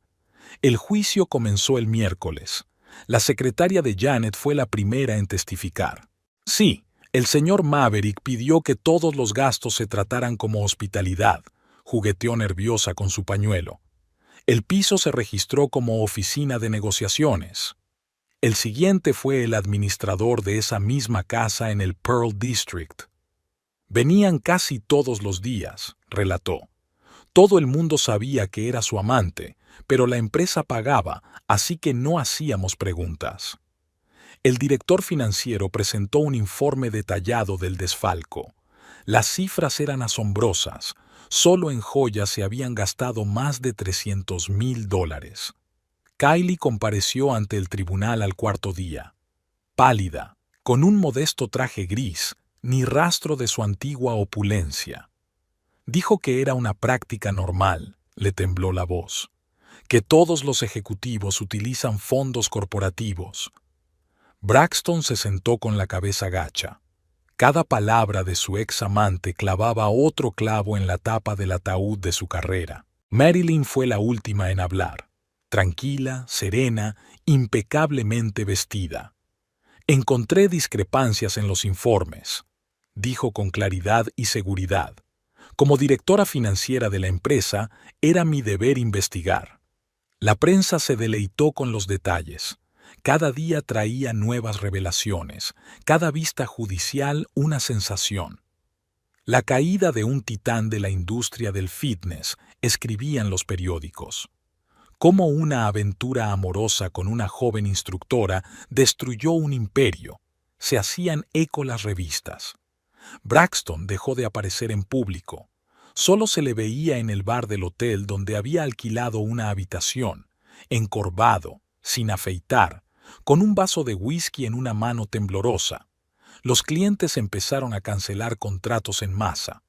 El juicio comenzó el miércoles. La secretaria de Janet fue la primera en testificar. Sí, el señor Maverick pidió que todos los gastos se trataran como hospitalidad, jugueteó nerviosa con su pañuelo. El piso se registró como oficina de negociaciones. El siguiente fue el administrador de esa misma casa en el Pearl District. Venían casi todos los días, relató. Todo el mundo sabía que era su amante, pero la empresa pagaba, así que no hacíamos preguntas. El director financiero presentó un informe detallado del desfalco. Las cifras eran asombrosas. Solo en joyas se habían gastado más de $300,000. Kylie compareció ante el tribunal al cuarto día. Pálida, con un modesto traje gris, ni rastro de su antigua opulencia. Dijo que era una práctica normal, le tembló la voz, que todos los ejecutivos utilizan fondos corporativos. Braxton se sentó con la cabeza gacha. Cada palabra de su ex amante clavaba otro clavo en la tapa del ataúd de su carrera. Marilyn fue la última en hablar, tranquila, serena, impecablemente vestida. Encontré discrepancias en los informes, dijo con claridad y seguridad. Como directora financiera de la empresa, era mi deber investigar. La prensa se deleitó con los detalles. Cada día traía nuevas revelaciones, cada vista judicial una sensación. La caída de un titán de la industria del fitness, escribían los periódicos. Cómo una aventura amorosa con una joven instructora destruyó un imperio. Se hacían eco las revistas. Braxton dejó de aparecer en público. Solo se le veía en el bar del hotel donde había alquilado una habitación, encorvado, sin afeitar, con un vaso de whisky en una mano temblorosa. Los clientes empezaron a cancelar contratos en masa.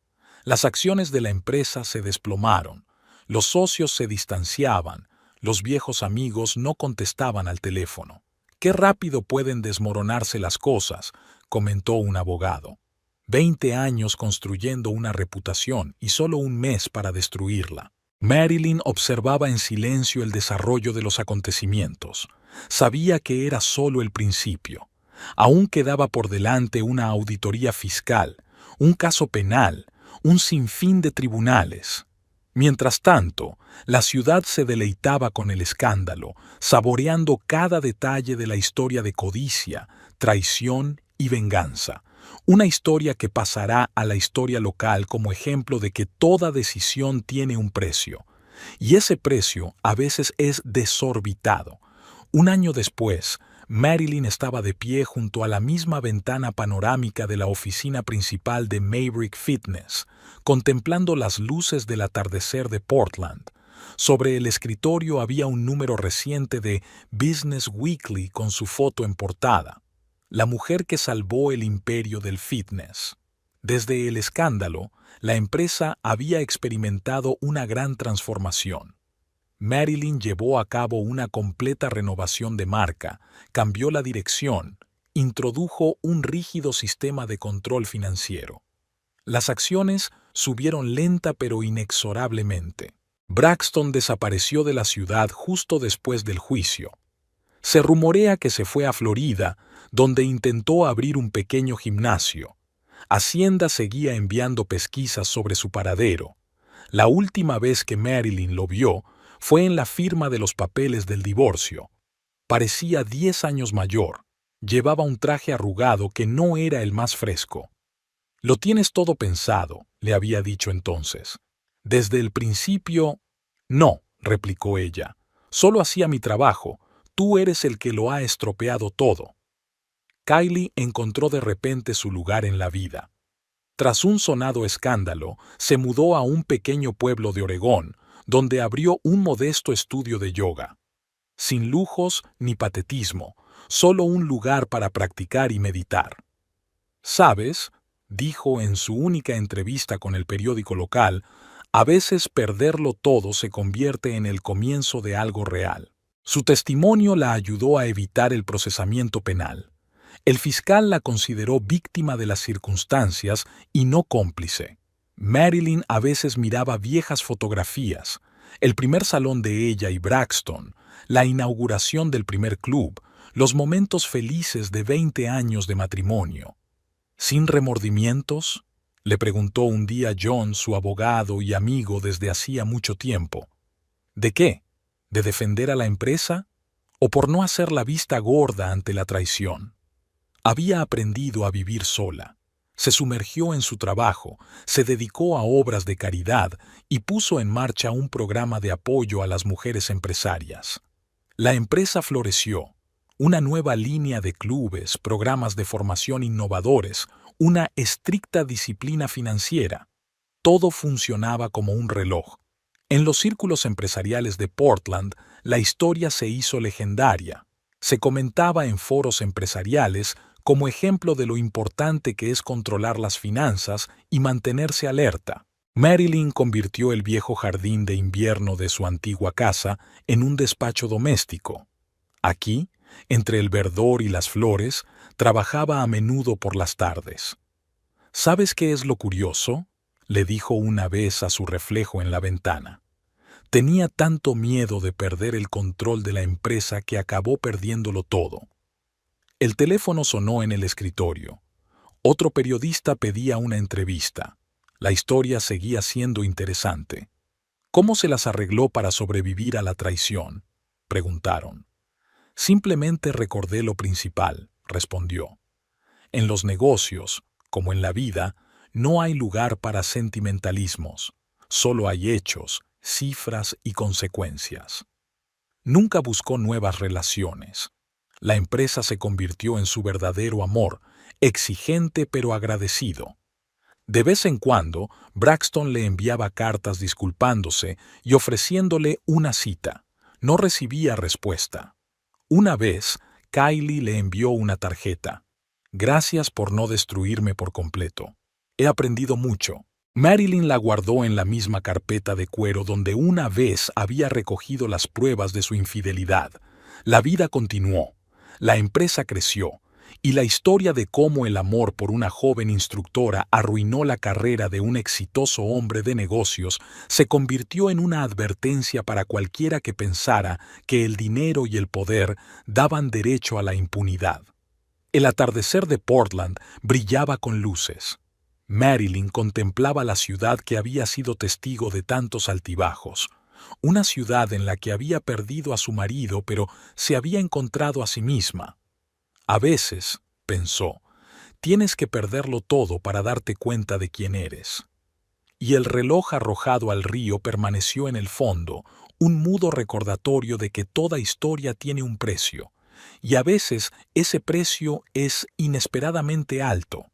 Las acciones de la empresa se desplomaron. Los socios se distanciaban. Los viejos amigos no contestaban al teléfono. «Qué rápido pueden desmoronarse las cosas», comentó un abogado. 20 años construyendo una reputación y solo un mes para destruirla. Marilyn observaba en silencio el desarrollo de los acontecimientos. Sabía que era solo el principio. Aún quedaba por delante una auditoría fiscal, un caso penal, un sinfín de tribunales. Mientras tanto, la ciudad se deleitaba con el escándalo, saboreando cada detalle de la historia de codicia, traición y venganza. Una historia que pasará a la historia local como ejemplo de que toda decisión tiene un precio. Y ese precio a veces es desorbitado. Un año después, Marilyn estaba de pie junto a la misma ventana panorámica de la oficina principal de Maverick Fitness, contemplando las luces del atardecer de Portland. Sobre el escritorio había un número reciente de Business Weekly con su foto en portada. La mujer que salvó el imperio del fitness. Desde el escándalo, la empresa había experimentado una gran transformación. Marilyn llevó a cabo una completa renovación de marca, cambió la dirección, introdujo un rígido sistema de control financiero. Las acciones subieron lenta pero inexorablemente. Braxton desapareció de la ciudad justo después del juicio. Se rumorea que se fue a Florida, donde intentó abrir un pequeño gimnasio. Hacienda seguía enviando pesquisas sobre su paradero. La última vez que Marilyn lo vio fue en la firma de los papeles del divorcio. Parecía 10 años mayor. Llevaba un traje arrugado que no era el más fresco. «Lo tienes todo pensado», le había dicho entonces. «Desde el principio...» «No», replicó ella. «Solo hacía mi trabajo. Tú eres el que lo ha estropeado todo». Kylie encontró de repente su lugar en la vida. Tras un sonado escándalo, se mudó a un pequeño pueblo de Oregón, donde abrió un modesto estudio de yoga. Sin lujos ni patetismo, solo un lugar para practicar y meditar. «¿Sabes?», dijo en su única entrevista con el periódico local, «a veces perderlo todo se convierte en el comienzo de algo real». Su testimonio la ayudó a evitar el procesamiento penal. El fiscal la consideró víctima de las circunstancias y no cómplice. Marilyn a veces miraba viejas fotografías, el primer salón de ella y Braxton, la inauguración del primer club, los momentos felices de 20 años de matrimonio. ¿Sin remordimientos?, le preguntó un día John, su abogado y amigo desde hacía mucho tiempo. ¿De qué? ¿De defender a la empresa? ¿O por no hacer la vista gorda ante la traición? Había aprendido a vivir sola. Se sumergió en su trabajo, se dedicó a obras de caridad y puso en marcha un programa de apoyo a las mujeres empresarias. La empresa floreció. Una nueva línea de clubes, programas de formación innovadores, una estricta disciplina financiera. Todo funcionaba como un reloj. En los círculos empresariales de Portland, la historia se hizo legendaria. Se comentaba en foros empresariales como ejemplo de lo importante que es controlar las finanzas y mantenerse alerta. Marilyn convirtió el viejo jardín de invierno de su antigua casa en un despacho doméstico. Aquí, entre el verdor y las flores, trabajaba a menudo por las tardes. ¿Sabes qué es lo curioso?, le dijo una vez a su reflejo en la ventana. Tenía tanto miedo de perder el control de la empresa que acabó perdiéndolo todo. El teléfono sonó en el escritorio. Otro periodista pedía una entrevista. La historia seguía siendo interesante. ¿Cómo se las arregló para sobrevivir a la traición?, preguntaron. Simplemente recordé lo principal, respondió. En los negocios, como en la vida, no hay lugar para sentimentalismos. Solo hay hechos, cifras y consecuencias. Nunca buscó nuevas relaciones. La empresa se convirtió en su verdadero amor, exigente pero agradecido. De vez en cuando, Braxton le enviaba cartas disculpándose y ofreciéndole una cita. No recibía respuesta. Una vez, Kylie le envió una tarjeta. Gracias por no destruirme por completo. He aprendido mucho. Marilyn la guardó en la misma carpeta de cuero donde una vez había recogido las pruebas de su infidelidad. La vida continuó. La empresa creció. Y la historia de cómo el amor por una joven instructora arruinó la carrera de un exitoso hombre de negocios se convirtió en una advertencia para cualquiera que pensara que el dinero y el poder daban derecho a la impunidad. El atardecer de Portland brillaba con luces. Marilyn contemplaba la ciudad que había sido testigo de tantos altibajos. Una ciudad en la que había perdido a su marido, pero se había encontrado a sí misma. A veces, pensó, tienes que perderlo todo para darte cuenta de quién eres. Y el reloj arrojado al río permaneció en el fondo, un mudo recordatorio de que toda historia tiene un precio, y a veces ese precio es inesperadamente alto.